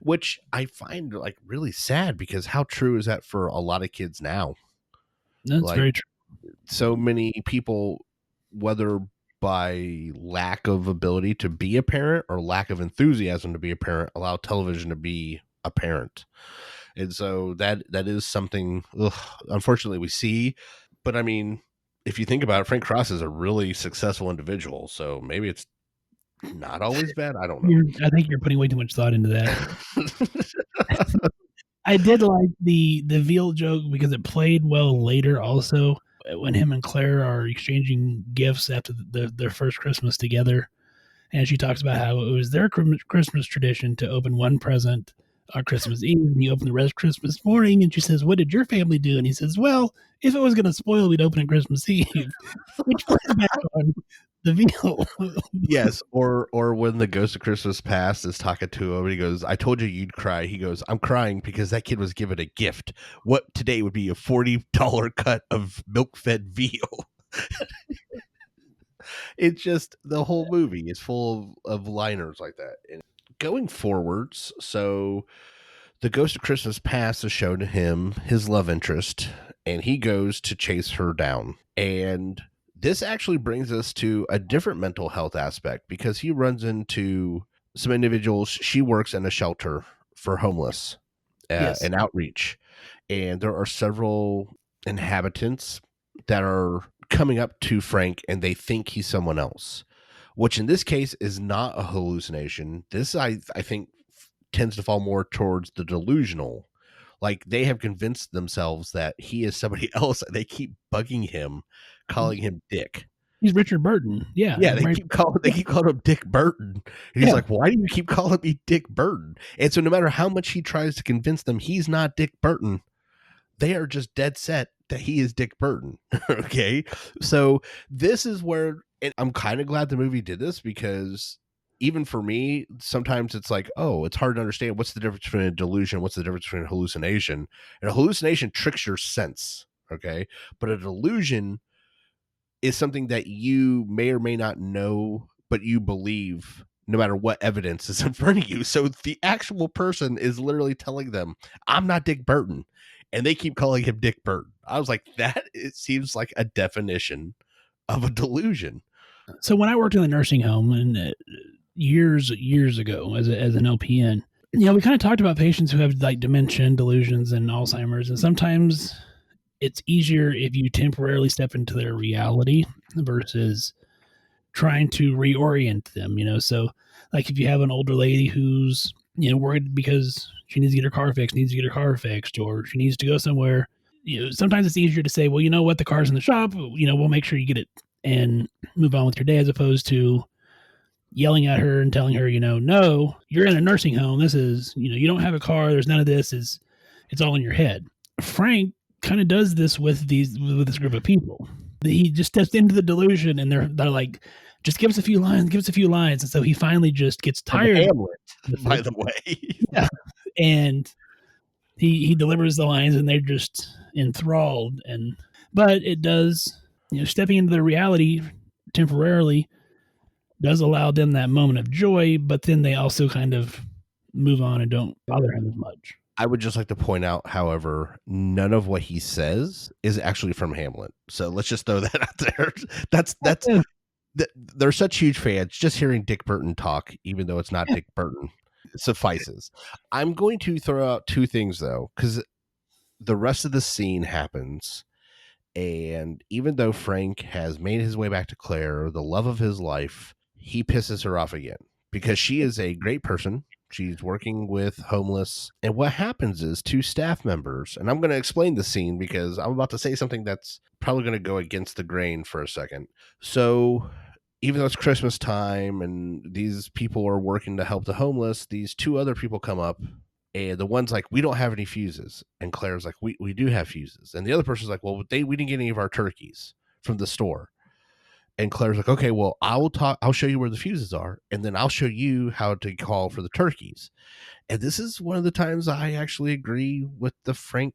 which I find like really sad, because how true is that for a lot of kids now? That's very true. So many people, whether by lack of ability to be a parent or lack of enthusiasm to be a parent, allow television to be a parent. And so that is something, unfortunately, we see. But I mean, if you think about it, Frank Cross is a really successful individual. So maybe it's not always bad. I don't know. I think you're putting way too much thought into that. I did like the veal joke because it played well later also, when him and Claire are exchanging gifts after their first Christmas together. And she talks about how it was their Christmas tradition to open one present on Christmas Eve, and you open the rest Christmas morning. And she says, what did your family do? And he says, well, if it was going to spoil, we'd open it Christmas Eve, which plays back on the veal. Yes, or when the Ghost of Christmas Past is talking to him, and he goes, I told you you'd cry. He goes, I'm crying because that kid was given a gift. What today would be a $40 cut of milk-fed veal. It's just, the whole movie is full of liners like that. And going forwards, so the Ghost of Christmas Past has shown him his love interest, and he goes to chase her down. And this actually brings us to a different mental health aspect, because he runs into some individuals. She works in a shelter for homeless, an outreach. And there are several inhabitants that are coming up to Frank, and they think he's someone else, which in this case is not a hallucination. This, I think, tends to fall more towards the delusional. Like, they have convinced themselves that he is somebody else, and they keep bugging him, calling him Dick. He's Richard Burton. Yeah. They keep calling him Dick Burton. And he's like, why do you keep calling me Dick Burton? And so no matter how much he tries to convince them he's not Dick Burton, they are just dead set that he is Dick Burton. Okay. So this is where, and I'm kind of glad the movie did this, because even for me, sometimes it's like, oh, it's hard to understand what's the difference between a delusion, what's the difference between a hallucination. And a hallucination tricks your sense. Okay. But a delusion is something that you may or may not know, but you believe no matter what evidence is in front of you. So the actual person is literally telling them, I'm not Dick Burton. And they keep calling him Dick Burton. I was like, that it seems like a definition of a delusion. So when I worked in the nursing home and years ago as an LPN, we kind of talked about patients who have like dementia, delusions, and Alzheimer's, and sometimes it's easier if you temporarily step into their reality versus trying to reorient them. So like if you have an older lady who's worried because she needs to get her car fixed, or she needs to go somewhere. Sometimes it's easier to say, well, you know what, the car's in the shop. We'll make sure you get it and move on with your day, as opposed to yelling at her and telling her, no, you're in a nursing home. This is, you don't have a car. There's none of this. It's all in your head. Frank kind of does this with this group of people. He just steps into the delusion, and they're like, just give us a few lines. And so he finally just gets tired. Hamlet, by the way. Yeah. And he delivers the lines, and they're just enthralled. But it does, stepping into the reality temporarily does allow them that moment of joy, but then they also kind of move on and don't bother him as much. I would just like to point out, however, none of what he says is actually from Hamlet. So let's just throw that out there. That's they're such huge fans. Just hearing Dick Burton talk, even though it's not Dick Burton, suffices. I'm going to throw out two things, though, because the rest of the scene happens. And even though Frank has made his way back to Claire, the love of his life, he pisses her off again because she is a great person. She's working with homeless. And what happens is two staff members, and I'm going to explain the scene because I'm about to say something that's probably going to go against the grain for a second. So even though it's Christmas time and these people are working to help the homeless, these two other people come up, and the one's like, we don't have any fuses. And Claire's like, we do have fuses. And the other person's like, well, we didn't get any of our turkeys from the store. And Claire's like, okay, well, I'll show you where the fuses are, and then I'll show you how to call for the turkeys. And this is one of the times I actually agree with the Frank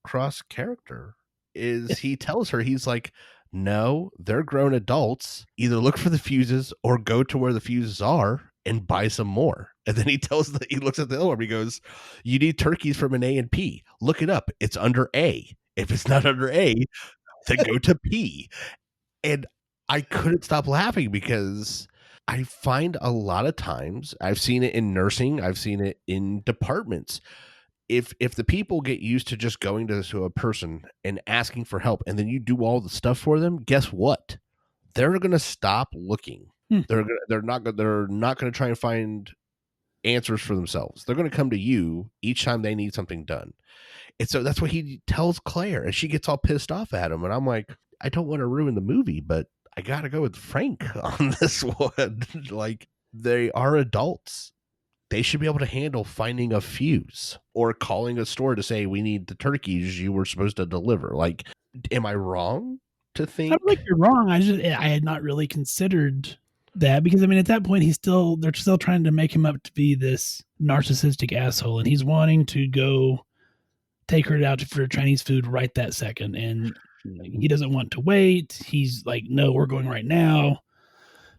Cross character. Is he tells her, he's like, no, they're grown adults. Either look for the fuses or go to where the fuses are and buy some more. And then he looks at the other one. He goes, you need turkeys from an A and P. Look it up. It's under A. If it's not under A, then go to P. And I couldn't stop laughing because I find a lot of times, I've seen it in nursing, I've seen it in departments. If the people get used to just going to a person and asking for help, and then you do all the stuff for them, guess what? They're going to stop looking. They're not going to try and find answers for themselves. They're going to come to you each time they need something done. And so that's what he tells Claire, and she gets all pissed off at him. And I'm like, I don't want to ruin the movie, but I got to go with Frank on this one. Like, they are adults. They should be able to handle finding a fuse or calling a store to say, we need the turkeys you were supposed to deliver. Like, am I wrong to think? I don't think you're wrong. I had not really considered that because, I mean, at that point, they're still trying to make him up to be this narcissistic asshole, and he's wanting to go take her out for Chinese food right that second. And he doesn't want to wait. He's like, no, we're going right now.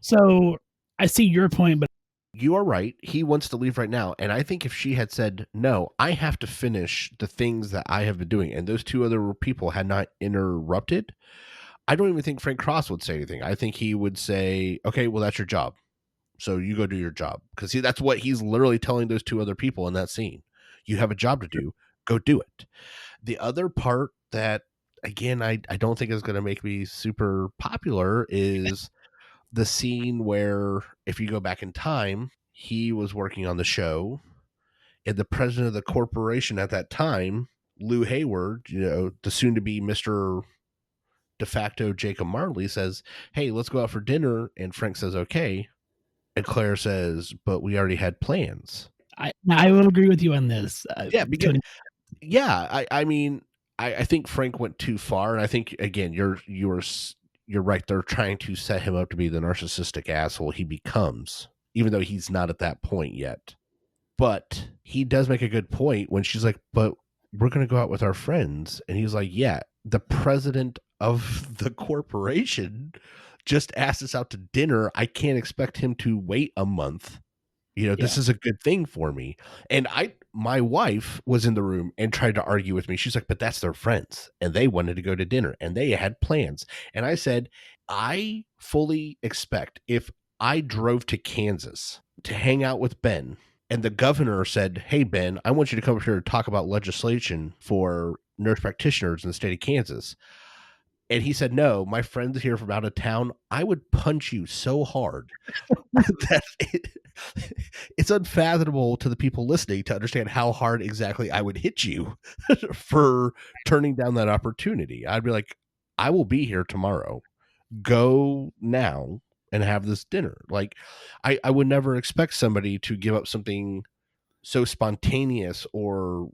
So I see your point, but you are right. He wants to leave right now. And I think if she had said, no, I have to finish the things that I have been doing, and those two other people had not interrupted, I don't even think Frank Cross would say anything. I think he would say, okay, well, that's your job. So you go do your job. Because that's what he's literally telling those two other people in that scene. You have a job to do. Go do it. The other part that, again, I don't think is going to make me super popular is the scene where, if you go back in time, he was working on the show, and the president of the corporation at that time, Lou Hayward, the soon to be Mr. de facto Jacob Marley, says, hey, let's go out for dinner. And Frank says, okay. And Claire says, but we already had plans. I will agree with you on this. I mean, I think Frank went too far. And I think, again, you're right. They're trying to set him up to be the narcissistic asshole he becomes, even though he's not at that point yet. But he does make a good point when she's like, but we're going to go out with our friends. And he's like, yeah, the president of the corporation just asked us out to dinner. I can't expect him to wait a month. This is a good thing for me. And my wife was in the room and tried to argue with me. She's like, but that's their friends and they wanted to go to dinner and they had plans. And I said, I fully expect if I drove to Kansas to hang out with Ben and the governor said, hey, Ben, I want you to come up here to talk about legislation for nurse practitioners in the state of Kansas. And he said, no, my friend's here from out of town. I would punch you so hard that it's unfathomable to the people listening to understand how hard exactly I would hit you for turning down that opportunity. I'd be like, I will be here tomorrow. Go now and have this dinner. Like, I would never expect somebody to give up something so spontaneous or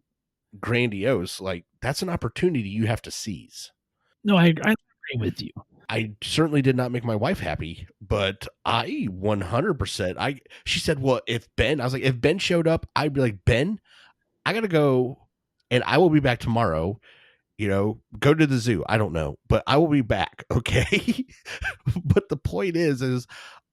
grandiose. Like, that's an opportunity you have to seize. No, I agree with you. I certainly did not make my wife happy, but I 100%. She said, well, if Ben showed up, I'd be like, Ben, I got to go and I will be back tomorrow. Go to the zoo. I don't know, but I will be back. Okay. But the point is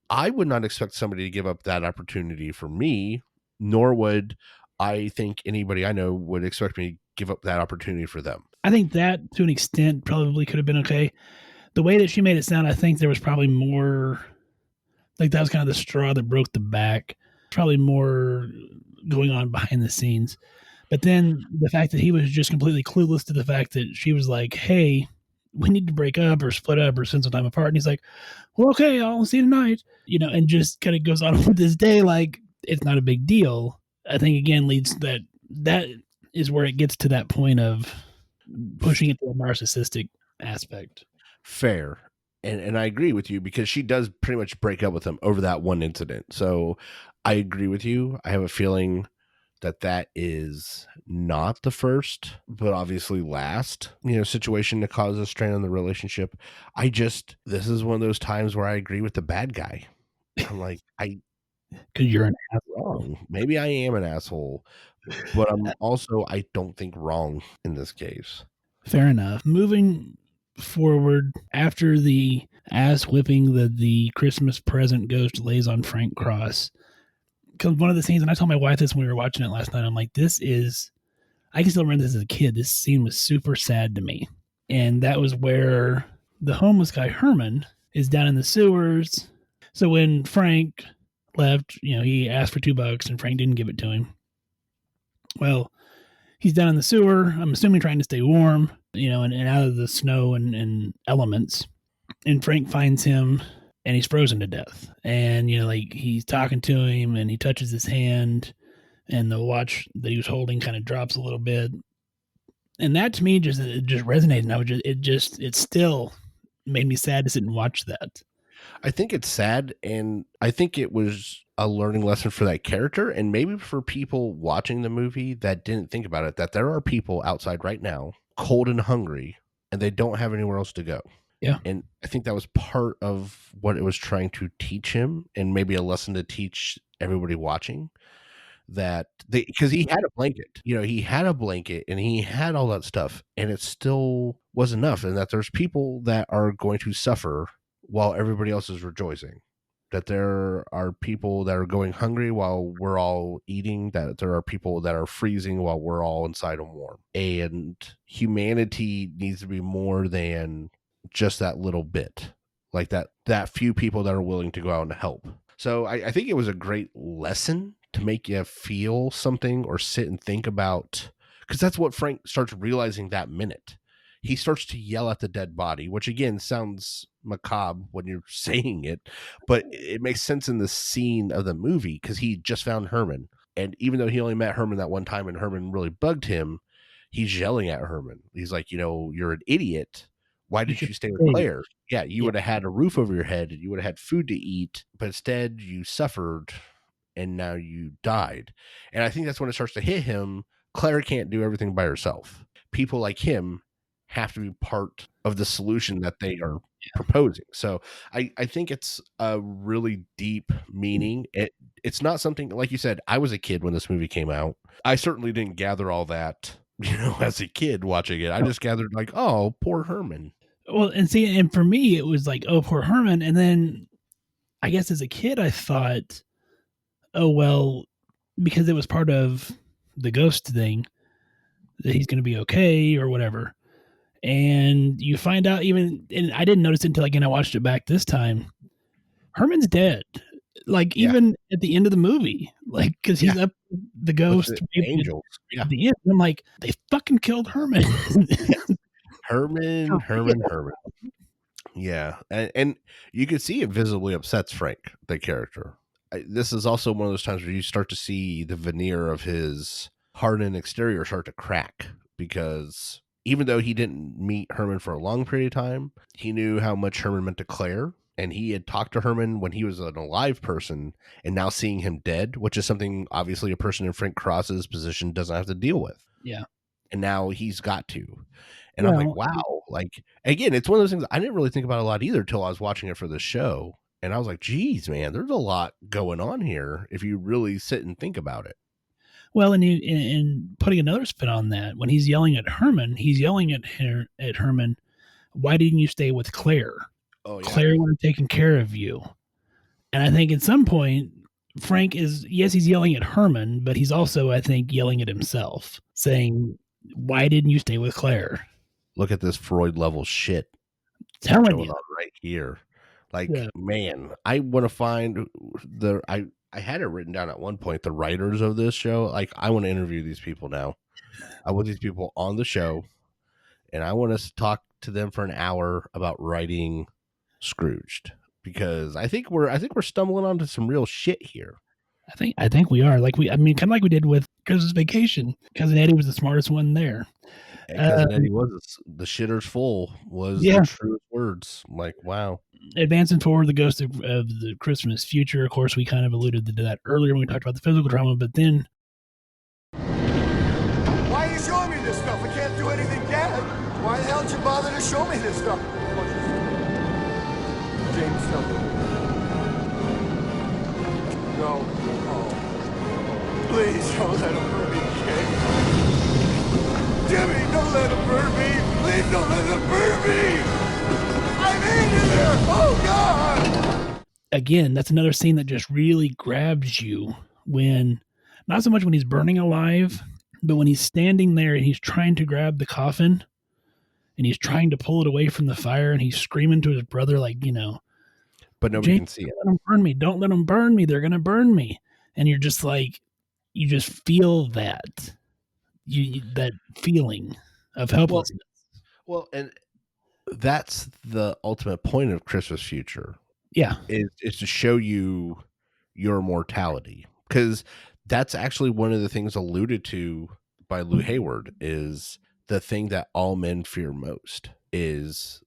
I would not expect somebody to give up that opportunity for me, nor would I think anybody I know would expect me to give up that opportunity for them. I think that to an extent probably could have been okay. The way that she made it sound, I think there was probably more, like that was kind of the straw that broke the back. Probably more going on behind the scenes. But then the fact that he was just completely clueless to the fact that she was like, hey, we need to break up or split up or spend some time apart. And he's like, well, okay, I'll see you tonight. And just kind of goes on with this day like it's not a big deal. I think, again, leads that is where it gets to that point of pushing it to a narcissistic aspect. Fair. And I agree with you because she does pretty much break up with him over that one incident. So I agree with you. I have a feeling that is not the first, but obviously last, situation to cause a strain on the relationship. This is one of those times where I agree with the bad guy. I'm like, because you're an asshole. Wrong. Maybe I am an asshole, but I'm also, I don't think wrong in this case. Fair enough. Moving forward, after the ass whipping that the Christmas present ghost lays on Frank Cross, because one of the scenes, and I told my wife this when we were watching it last night, I'm like, I can still remember this as a kid. This scene was super sad to me. And that was where the homeless guy, Herman, is down in the sewers. So when Frank left, he asked for $2 and Frank didn't give it to him. Well, he's down in the sewer, I'm assuming trying to stay warm, and out of the snow and elements. And Frank finds him and he's frozen to death. And, he's talking to him and he touches his hand and the watch that he was holding kind of drops a little bit. And that to me just resonated. And it still made me sad to sit and watch that. I think it's sad, and I think it was a learning lesson for that character, and maybe for people watching the movie that didn't think about it, that there are people outside right now, cold and hungry, and they don't have anywhere else to go. Yeah. And I think that was part of what it was trying to teach him, and maybe a lesson to teach everybody watching, because he had a blanket, he had a blanket and he had all that stuff, and it still was enough, and that there's people that are going to suffer while everybody else is rejoicing, that there are people that are going hungry while we're all eating, that there are people that are freezing while we're all inside and warm. And humanity needs to be more than just that little bit, like that few people that are willing to go out and help. So I think it was a great lesson to make you feel something or sit and think about, because that's what Frank starts realizing that minute. He starts to yell at the dead body, which again sounds macabre when you're saying it, but it makes sense in the scene of the movie because he just found Herman. And even though he only met Herman that one time and Herman really bugged him, he's yelling at Herman. He's like, you're an idiot. Why did you stay with Claire? Yeah, you would have had a roof over your head and you would have had food to eat, but instead you suffered and now you died. And I think that's when it starts to hit him. Claire can't do everything by herself. People like him have to be part of the solution that they are proposing. So I think it's a really deep meaning. It's not something, like you said, I was a kid when this movie came out. I certainly didn't gather all that as a kid watching it. I just gathered like, oh, poor Herman. Well, and see, and for me, it was like, oh, poor Herman. And then I guess as a kid, I thought, oh, well, because it was part of the ghost thing, that he's going to be okay or whatever. And you find out and I didn't notice it until again I watched it back this time. Herman's dead. Like even at the end of the movie, like because he's up the ghost the angels. At the end, I'm like, they fucking killed Herman. Herman. Yeah, and you can see it visibly upsets Frank, the character. This is also one of those times where you start to see the veneer of his hardened exterior start to crack, because even though he didn't meet Herman for a long period of time, he knew how much Herman meant to Claire, and he had talked to Herman when he was an alive person, and now seeing him dead, which is something obviously a person in Frank Cross's position doesn't have to deal with. Yeah. And now he's got to. And I'm like, wow. Like, again, it's one of those things I didn't really think about a lot either till I was watching it for the show. And I was like, geez, man, there's a lot going on here if you really sit and think about it. Well, and putting another spin on that, when he's yelling at Herman, he's yelling at Herman, why didn't you stay with Claire? Oh, yeah. Claire would have taken care of you. And I think at some point, Frank is, yes, he's yelling at Herman, but he's also, I think, yelling at himself, saying, why didn't you stay with Claire? Look at this Freud level shit telling you right here. Like, man, I want to find I had it written down at one point, the writers of this show. Like, I want to interview these people now. I want these people on the show, and I want us to talk to them for an hour about writing Scrooged, because I think we're stumbling onto some real shit here. I think we are. Like kind of like we did with Christmas Vacation. Cousin Eddie was the smartest one there. And Cousin Eddie was the shitter's full was the truest words. I'm like, wow. Advancing forward, the ghost of the Christmas future. Of course, we kind of alluded to that earlier when we talked about the physical trauma, but then. Why are you showing me this stuff? I can't do anything, Dad. Why the hell did you bother to show me this stuff? James, something. No. Oh. Please don't let him burn me, Jimmy. Jimmy, don't let him burn me. Please don't let him burn me. I'm in there. Oh, God. Again, that's another scene that just really grabs you when, not so much when he's burning alive, but when he's standing there and he's trying to grab the coffin and he's trying to pull it away from the fire and he's screaming to his brother, like, but nobody can see it. Let them burn me. Don't let them burn me. They're going to burn me. And you're just like, you just feel that, that feeling of helplessness. Well, and that's the ultimate point of Christmas Future. Yeah. Is to show you your mortality. Because that's actually one of the things alluded to by Lou Hayward, is the thing that all men fear most is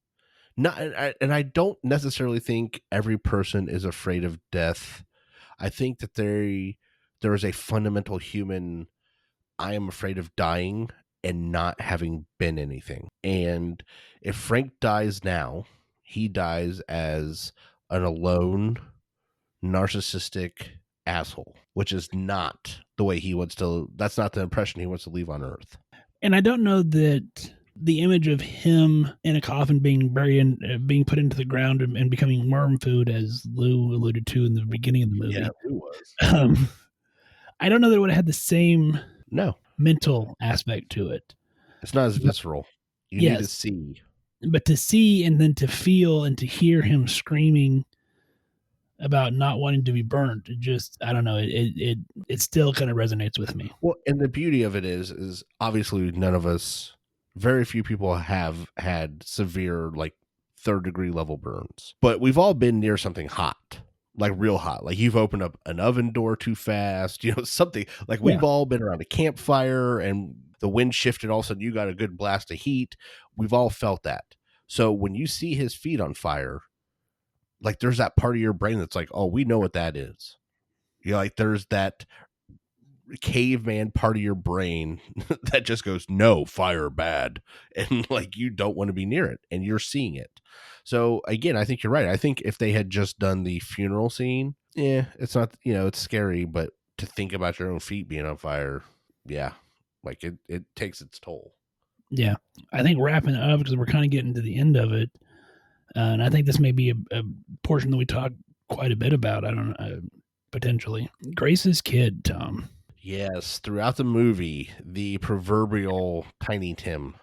not, and I don't necessarily think every person is afraid of death. I think that there is a fundamental human, I am afraid of dying and not having been anything. And if Frank dies now, he dies as an alone, narcissistic asshole, which is not the way he wants to, that's not the impression he wants to leave on Earth. And I don't know that the image of him in a coffin being buried, being put into the ground and becoming worm food, as Lou alluded to in the beginning of the movie. Yeah, Lou was. I don't know that it would have had the same mental aspect to it. It's not as visceral. You need to see. But to see and then to feel and to hear him screaming about not wanting to be burned, it just, I don't know, it still kind of resonates with me. Well, and the beauty of it is obviously none of us, very few people have had severe, like, 3rd-degree level burns. But we've all been near something hot, like real hot. Like, you've opened up an oven door too fast, something. Like, we've all been around a campfire and the wind shifted, all of a sudden you got a good blast of heat. We've all felt that. So when you see his feet on fire, like, there's that part of your brain that's like, oh, we know what that is. Like, there's that caveman part of your brain that just goes, no, fire bad, and like, you don't want to be near it, and you're seeing it. So again, I think you're right. I think if they had just done the funeral scene, it's not, it's scary, but to think about your own feet being on fire, Like it takes its toll. Yeah. I think wrapping it up, because we're kind of getting to the end of it, and I think this may be a portion that we talk quite a bit about. I don't know, potentially. Grace's kid, Tom. Yes, throughout the movie, the proverbial Tiny Tim.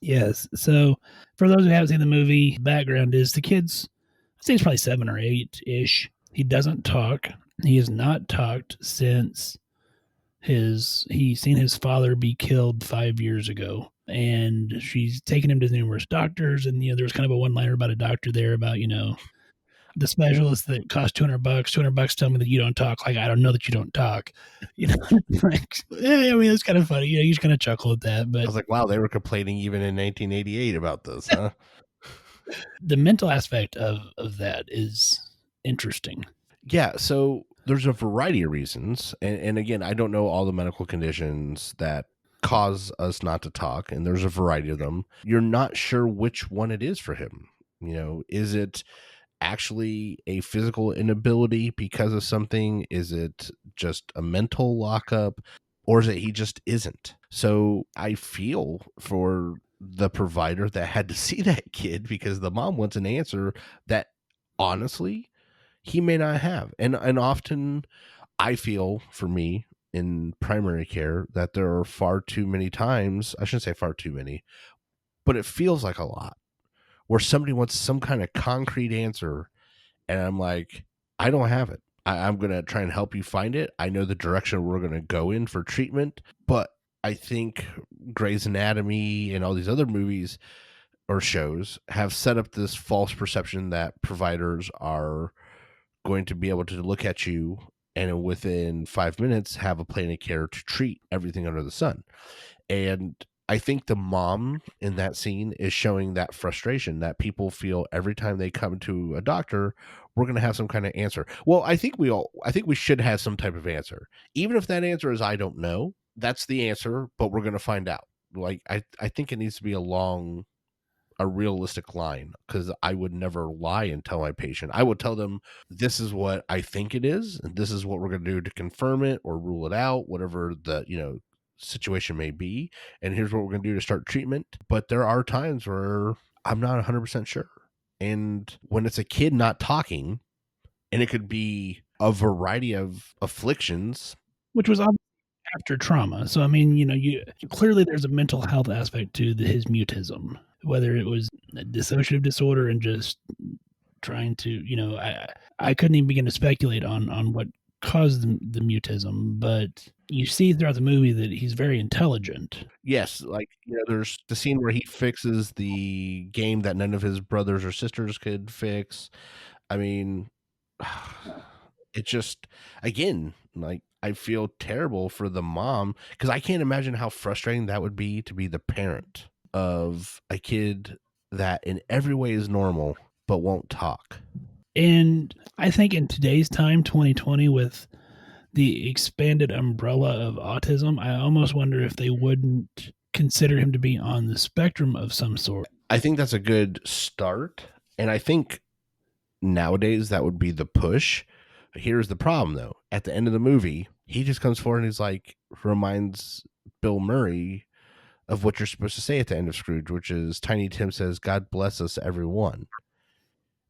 Yes. So for those who haven't seen the movie, background is the kid's, I'd say he's probably 7 or 8-ish. He doesn't talk. He has not talked since he's seen his father be killed 5 years ago. And she's taken him to numerous doctors. And, there was kind of a one-liner about a doctor there about, the specialist that cost $200 tell me that you don't talk. Like, I don't know that you don't talk. Like, I mean, it's kind of funny. You just kind of chuckle at that. But I was like, wow, they were complaining even in 1988 about this, huh? The mental aspect of that is interesting. Yeah, so there's a variety of reasons. And again, I don't know all the medical conditions that cause us not to talk, and there's a variety of them. You're not sure which one it is for him. Is it actually a physical inability because of something? Is it just a mental lockup, or is it he just isn't? So I feel for the provider that had to see that kid, because the mom wants an answer that honestly he may not have. And often I feel, for me in primary care, that there are far too many times, I shouldn't say far too many, but it feels like a lot, where somebody wants some kind of concrete answer, and I'm like, I don't have it. I'm going to try and help you find it. I know the direction we're going to go in for treatment, but I think Grey's Anatomy and all these other movies or shows have set up this false perception that providers are going to be able to look at you and within 5 minutes have a plan of care to treat everything under the sun. And I think the mom in that scene is showing that frustration that people feel every time they come to a doctor, we're going to have some kind of answer. Well, I think we should have some type of answer. Even if that answer is, I don't know, that's the answer, but we're going to find out. Like, I think it needs to be a realistic line, because I would never lie and tell my patient. I would tell them, this is what I think it is, and this is what we're going to do to confirm it or rule it out, whatever the, situation may be, and here's what we're going to do to start treatment. But there are times where I'm not 100% sure. And when it's a kid not talking, and it could be a variety of afflictions, which was after trauma. So I mean, you clearly there's a mental health aspect to his mutism, whether it was a dissociative disorder and just trying to, I couldn't even begin to speculate on what caused the mutism, but you see throughout the movie that he's very intelligent. Yes, like, there's the scene where he fixes the game that none of his brothers or sisters could fix. I mean, it just, again, like, I feel terrible for the mom, because I can't imagine how frustrating that would be to be the parent of a kid that in every way is normal but won't talk. And I think in today's time, 2020, with the expanded umbrella of autism, I almost wonder if they wouldn't consider him to be on the spectrum of some sort. I think that's a good start. And I think nowadays that would be the push. Here's the problem, though. At the end of the movie, he just comes forward and he's like, reminds Bill Murray of what you're supposed to say at the end of Scrooge, which is Tiny Tim says, God bless us, everyone.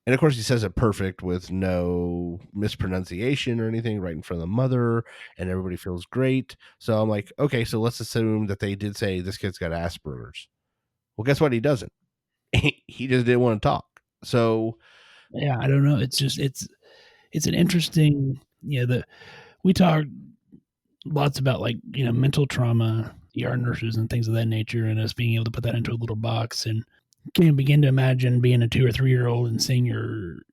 And of course, he says it perfect with no mispronunciation or anything, right in front of the mother, and everybody feels great. So I'm like, okay, so let's assume that they did say this kid's got Asperger's. Well, guess what? He doesn't. He just didn't want to talk. So, yeah, I don't know. It's just it's an interesting, we talk lots about, like, mental trauma, ER nurses and things of that nature, and us being able to put that into a little box. And can you begin to imagine being a 2 or 3 year old and seeing your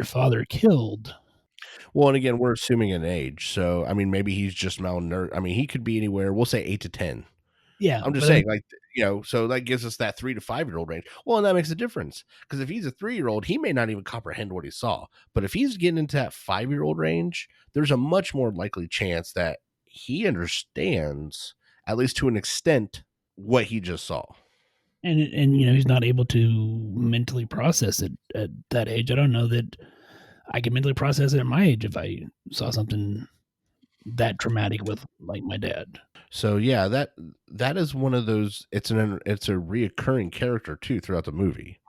father killed? Well, and again, we're assuming an age. So, I mean, maybe he's just malnourished. I mean, he could be anywhere. We'll say 8 to 10. Yeah. I'm just saying, like, so that gives us that 3 to 5 year old range. Well, and that makes a difference, because if he's a 3-year-old, he may not even comprehend what he saw. But if he's getting into that 5-year-old range, there's a much more likely chance that he understands, at least to an extent, what he just saw. And he's not able to mentally process it at that age. I don't know that I can mentally process it at my age if I saw something that traumatic with like my dad. So yeah, that is one of those. It's a reoccurring character too throughout the movie.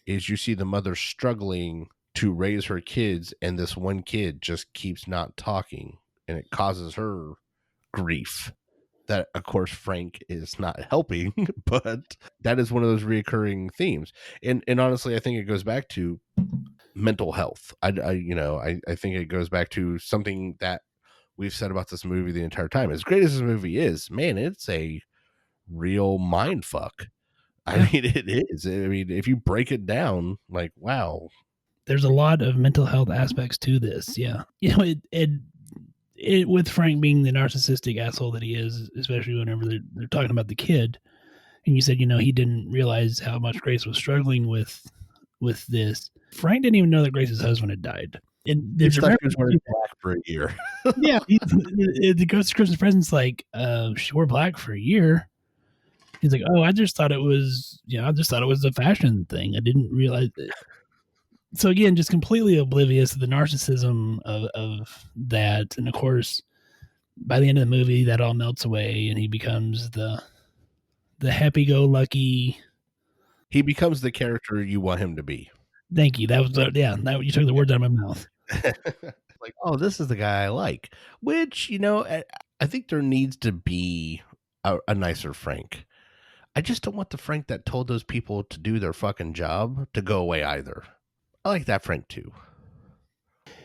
Is you see the mother struggling to raise her kids, and this one kid just keeps not talking, and it causes her grief. That of course Frank is not helping, but that is one of those reoccurring themes. And honestly, I think it goes back to mental health. I think it goes back to something that we've said about this movie the entire time. As great as this movie is, man, it's a real mind fuck. I mean, it is. I mean, if you break it down, like, wow. There's a lot of mental health aspects to this. Yeah. You know, it with Frank being the narcissistic asshole that he is, especially whenever they're talking about the kid. And you said, you know, he didn't realize how much Grace was struggling with this. Frank didn't even know that Grace's husband had died. And there's he was wearing black for a year. Yeah. The Christmas present's like, she wore black for a year. He's like, oh, I just thought it was a fashion thing. I didn't realize it. So again, just completely oblivious to the narcissism of that. And of course, by the end of the movie, that all melts away and he becomes the happy-go-lucky. He becomes the character you want him to be. Thank you. That was, you took the words out of my mouth. Like, oh, this is the guy I like. Which, you know, I think there needs to be a nicer Frank. I just don't want the Frank that told those people to do their fucking job to go away either. I like that Frank too.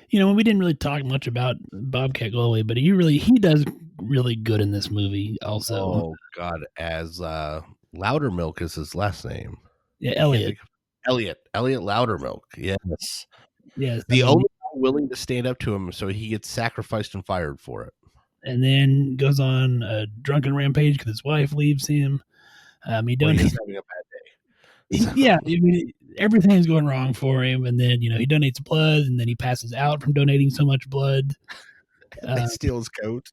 You know, we didn't really talk much about Bobcat Goldthwait, but he does really good in this movie also. Oh God, as Loudermilk is his last name. Yeah, Elliot Loudermilk. Yes. Yes. The only one willing to stand up to him, so he gets sacrificed and fired for it. And then goes on a drunken rampage because his wife leaves him. He's having a bad day. Yeah, I mean, everything's going wrong for him, and then he donates blood, and then he passes out from donating so much blood. They steal his coat.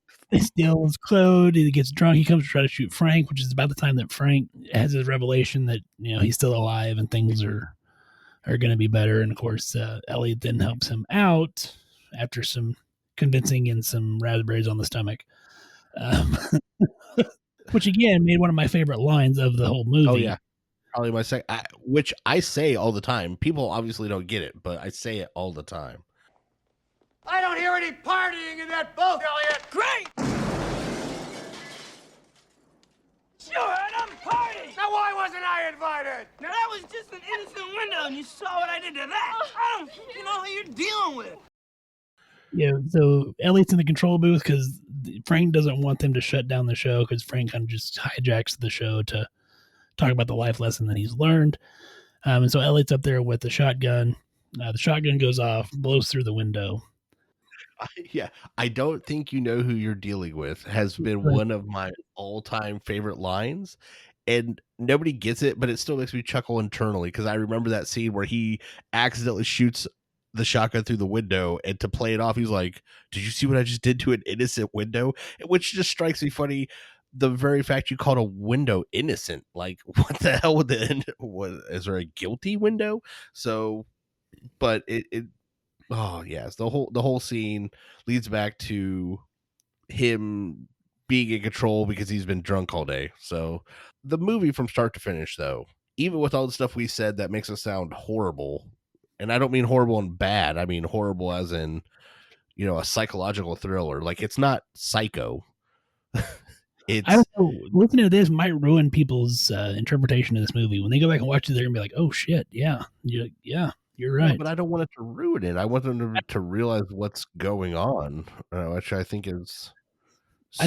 He gets drunk. He comes to try to shoot Frank, which is about the time that Frank has his revelation that he's still alive and things are going to be better. And of course, Elliot then helps him out after some convincing and some raspberries on the stomach. Which again made one of my favorite lines of the whole movie. Oh yeah, probably my second. Which I say all the time. People obviously don't get it, but I say it all the time. I don't hear any partying in that boat, Elliot. Great! You heard I'm partying. Now why wasn't I invited? Now that was just an innocent window, and you saw what I did to that. I don't, know who you're dealing with. Yeah, so Elliot's in the control booth because Frank doesn't want them to shut down the show because Frank kind of just hijacks the show to talk about the life lesson that he's learned. And so Elliot's up there with the shotgun. The shotgun goes off, blows through the window. Yeah, I don't think you know who you're dealing with has been one of my all-time favorite lines. And nobody gets it, but it still makes me chuckle internally because I remember that scene where he accidentally shoots the shotgun through the window, and to play it off, he's like, "Did you see what I just did to an innocent window?" Which just strikes me funny. The very fact you called a window innocent, like, what the hell would is there a guilty window? So, but it oh yes, the whole scene leads back to him being in control because he's been drunk all day. So the movie from start to finish, though, even with all the stuff we said that makes it sound horrible, and I don't mean horrible and bad, I mean horrible as in a psychological thriller. Like, it's not Psycho. I don't know, listening to this might ruin people's interpretation of this movie. When they go back and watch it, they're gonna be like, "Oh shit, yeah, you're right." Yeah, but I don't want it to ruin it. I want them to realize what's going on, which I think is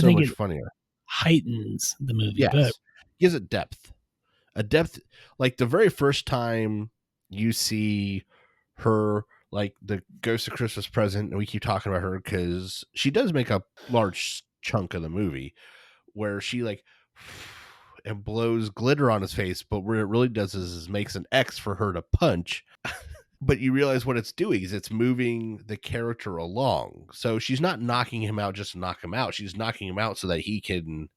much funnier. Heightens the movie. Yes, but gives it depth. A depth, like the very first time you see her, like the Ghost of Christmas Present, and we keep talking about her because she does make a large chunk of the movie, where she and blows glitter on his face, but what it really does is makes an X for her to punch. But you realize what it's doing is it's moving the character along. So she's not knocking him out just to knock him out. She's knocking him out so that he can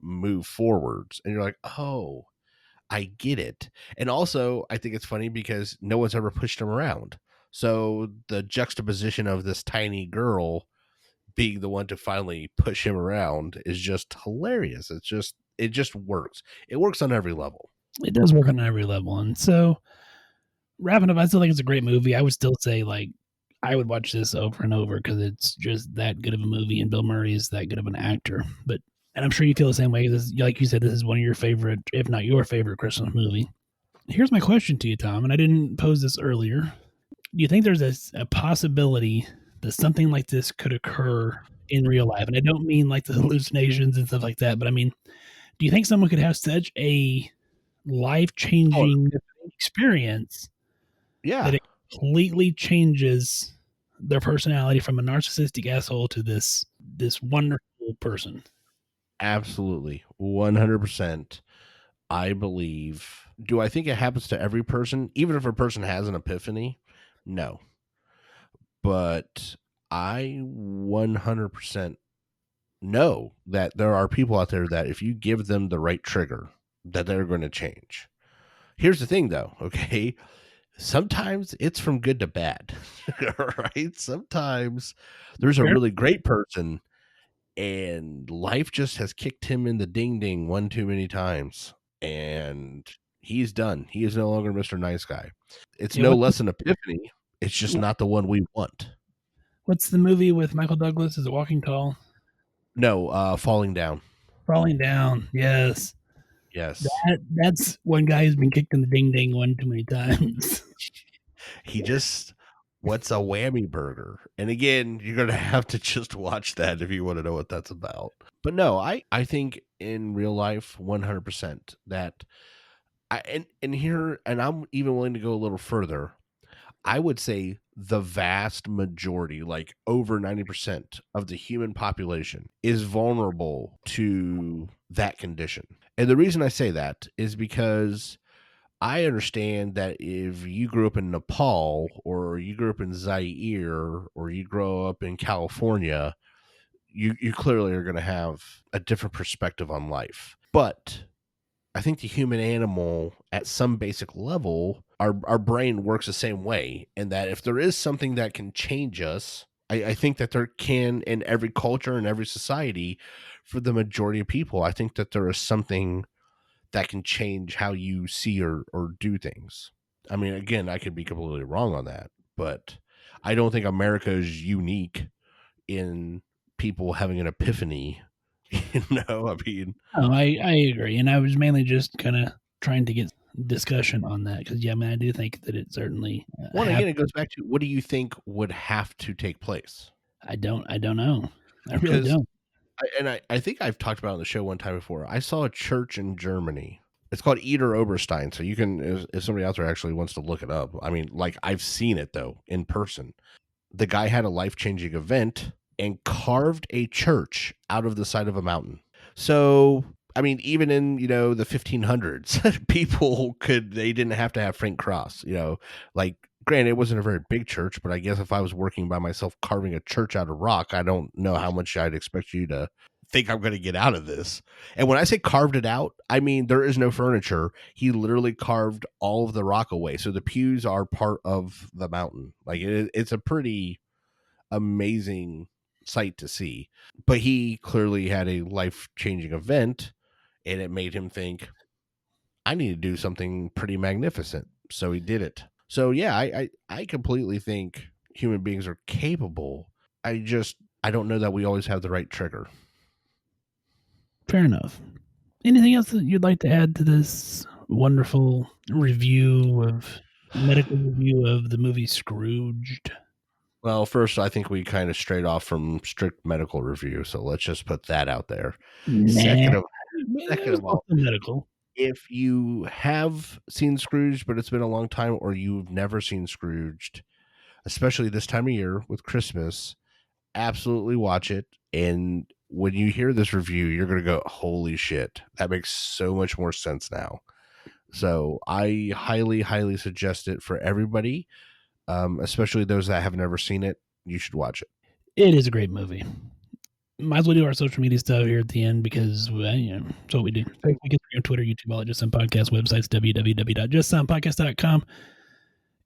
move forwards. And you're like, oh, I get it. And also, I think it's funny because no one's ever pushed him around. So the juxtaposition of this tiny girl being the one to finally push him around is just hilarious. It just works. It works on every level. It does work on every level. And so, wrapping up, I still think it's a great movie. I would still say, like, I would watch this over and over because it's just that good of a movie, and Bill Murray is that good of an actor. And I'm sure you feel the same way. Like you said, this is one of your favorite, if not your favorite, Christmas movie. Here's my question to you, Tom, and I didn't pose this earlier. Do you think there's a possibility that something like this could occur in real life? And I don't mean like the hallucinations and stuff like that, but I mean, do you think someone could have such a life-changing experience that it completely changes their personality from a narcissistic asshole to this wonderful person? Absolutely. 100%. I believe. Do I think it happens to every person? Even if a person has an epiphany? No. But I 100% know that there are people out there that if you give them the right trigger, that they're going to change. Here's the thing, though, okay? Sometimes it's from good to bad, right? Sometimes there's a really great person and life just has kicked him in the ding-ding one too many times, and he's done. He is no longer Mr. Nice Guy. It's no less an epiphany. It's just not the one we want. What's the movie with Michael Douglas? Is it Walking Tall? No, Falling Down. Falling Down, yes. Yes. That's one guy who's been kicked in the ding-ding one too many times. He just... What's a whammy burger? And again, you're going to have to just watch that if you want to know what that's about. But no, I think in real life, 100% that and I'm even willing to go a little further. I would say the vast majority, like over 90% of the human population is vulnerable to that condition. And the reason I say that is because I understand that if you grew up in Nepal or you grew up in Zaire or you grow up in California, you clearly are going to have a different perspective on life. But I think the human animal at some basic level, our brain works the same way. And that if there is something that can change us, I think that there can in every culture and every society for the majority of people. I think that there is something that can change how you see or do things. I mean, again, I could be completely wrong on that, but I don't think America is unique in people having an epiphany. I mean... Oh, I agree. And I was mainly just kind of trying to get discussion on that because, yeah, I mean, I do think that it certainly... again, it goes back to what do you think would have to take place? I don't know. I really don't. I think I've talked about it on the show one time before. I saw a church in Germany. It's called Eder Oberstein. So you can, if somebody out there actually wants to look it up. I mean, like I've seen it though in person. The guy had a life-changing event and carved a church out of the side of a mountain. So, I mean, even in, the 1500s, people they didn't have to have Frank Cross, like, granted, it wasn't a very big church, but I guess if I was working by myself carving a church out of rock, I don't know how much I'd expect you to think I'm going to get out of this. And when I say carved it out, I mean there is no furniture. He literally carved all of the rock away. So the pews are part of the mountain. Like it's a pretty amazing sight to see. But he clearly had a life-changing event, and it made him think, I need to do something pretty magnificent. So he did it. So yeah, I completely think human beings are capable. I don't know that we always have the right trigger. Fair enough. Anything else that you'd like to add to this wonderful medical review of the movie Scrooged? Well, first, I think we kind of strayed off from strict medical review, so let's just put that out there. Second of all, medical. If you have seen Scrooged, but it's been a long time, or you've never seen Scrooged, especially this time of year with Christmas, absolutely watch it. And when you hear this review, you're going to go, holy shit, that makes so much more sense now. So I highly, highly suggest it for everybody, especially those that have never seen it. You should watch it. It is a great movie. Might as well do our social media stuff here at the end because that's what we do. Facebook, Instagram, Twitter, YouTube, all at Just Some Podcast, websites, www.justsompodcast.com,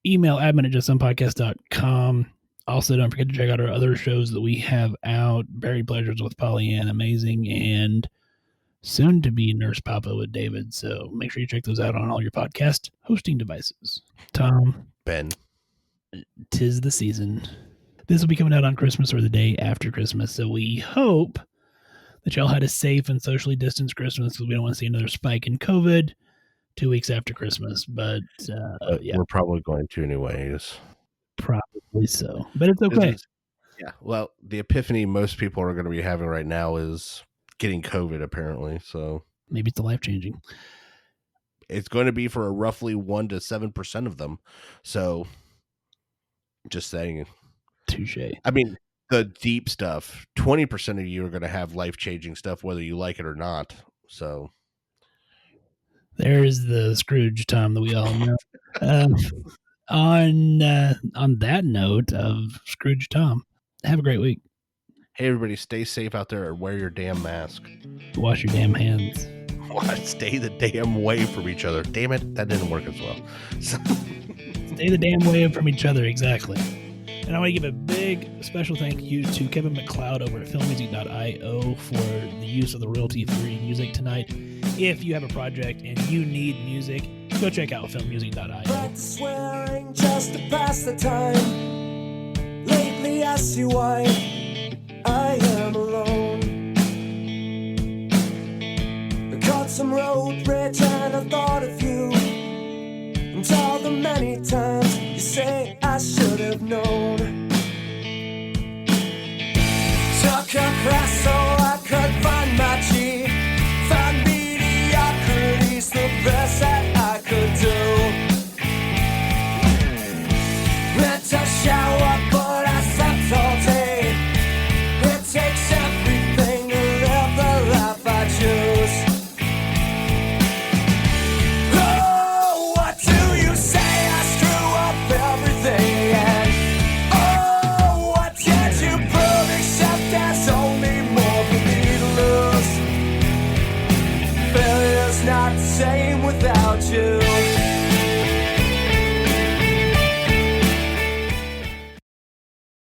email admin@justsomepodcast.com. Also, don't forget to check out our other shows that we have out. Buried Pleasures with Pollyanna, amazing, and soon to be Nurse Papa with David. So make sure you check those out on all your podcast hosting devices. Tom, Ben, 'tis the season. This will be coming out on Christmas or the day after Christmas. So we hope that y'all had a safe and socially distanced Christmas, because we don't want to see another spike in COVID 2 weeks after Christmas. But yeah, we're probably going to anyways. probably so. But it's okay. Yeah. Well, the epiphany most people are going to be having right now is getting COVID, apparently. So Maybe it's life-changing. it's going to be for a roughly 1 to 7% of them. So just saying. Touche. I mean, the deep stuff, 20% of you are going to have life-changing stuff, whether you like it or not. So There's the Scrooge, Tom, that we all know. On that note of Scrooge Tom, have a great week. hey, everybody, stay safe out there and wear your damn mask. Wash your damn hands. Stay the damn way from each other. Damn it, that didn't work as well. So Stay the damn way from each other, exactly. And I want to give a big special thank you to Kevin McLeod over at filmmusic.io for the use of the royalty-free music tonight. If you have a project and you need music, go check out filmmusic.io. Practice swearing just to pass the time. Lately I see why I am alone. I caught some road rage and I thought of you, and all the many times you say I should have known. Talk up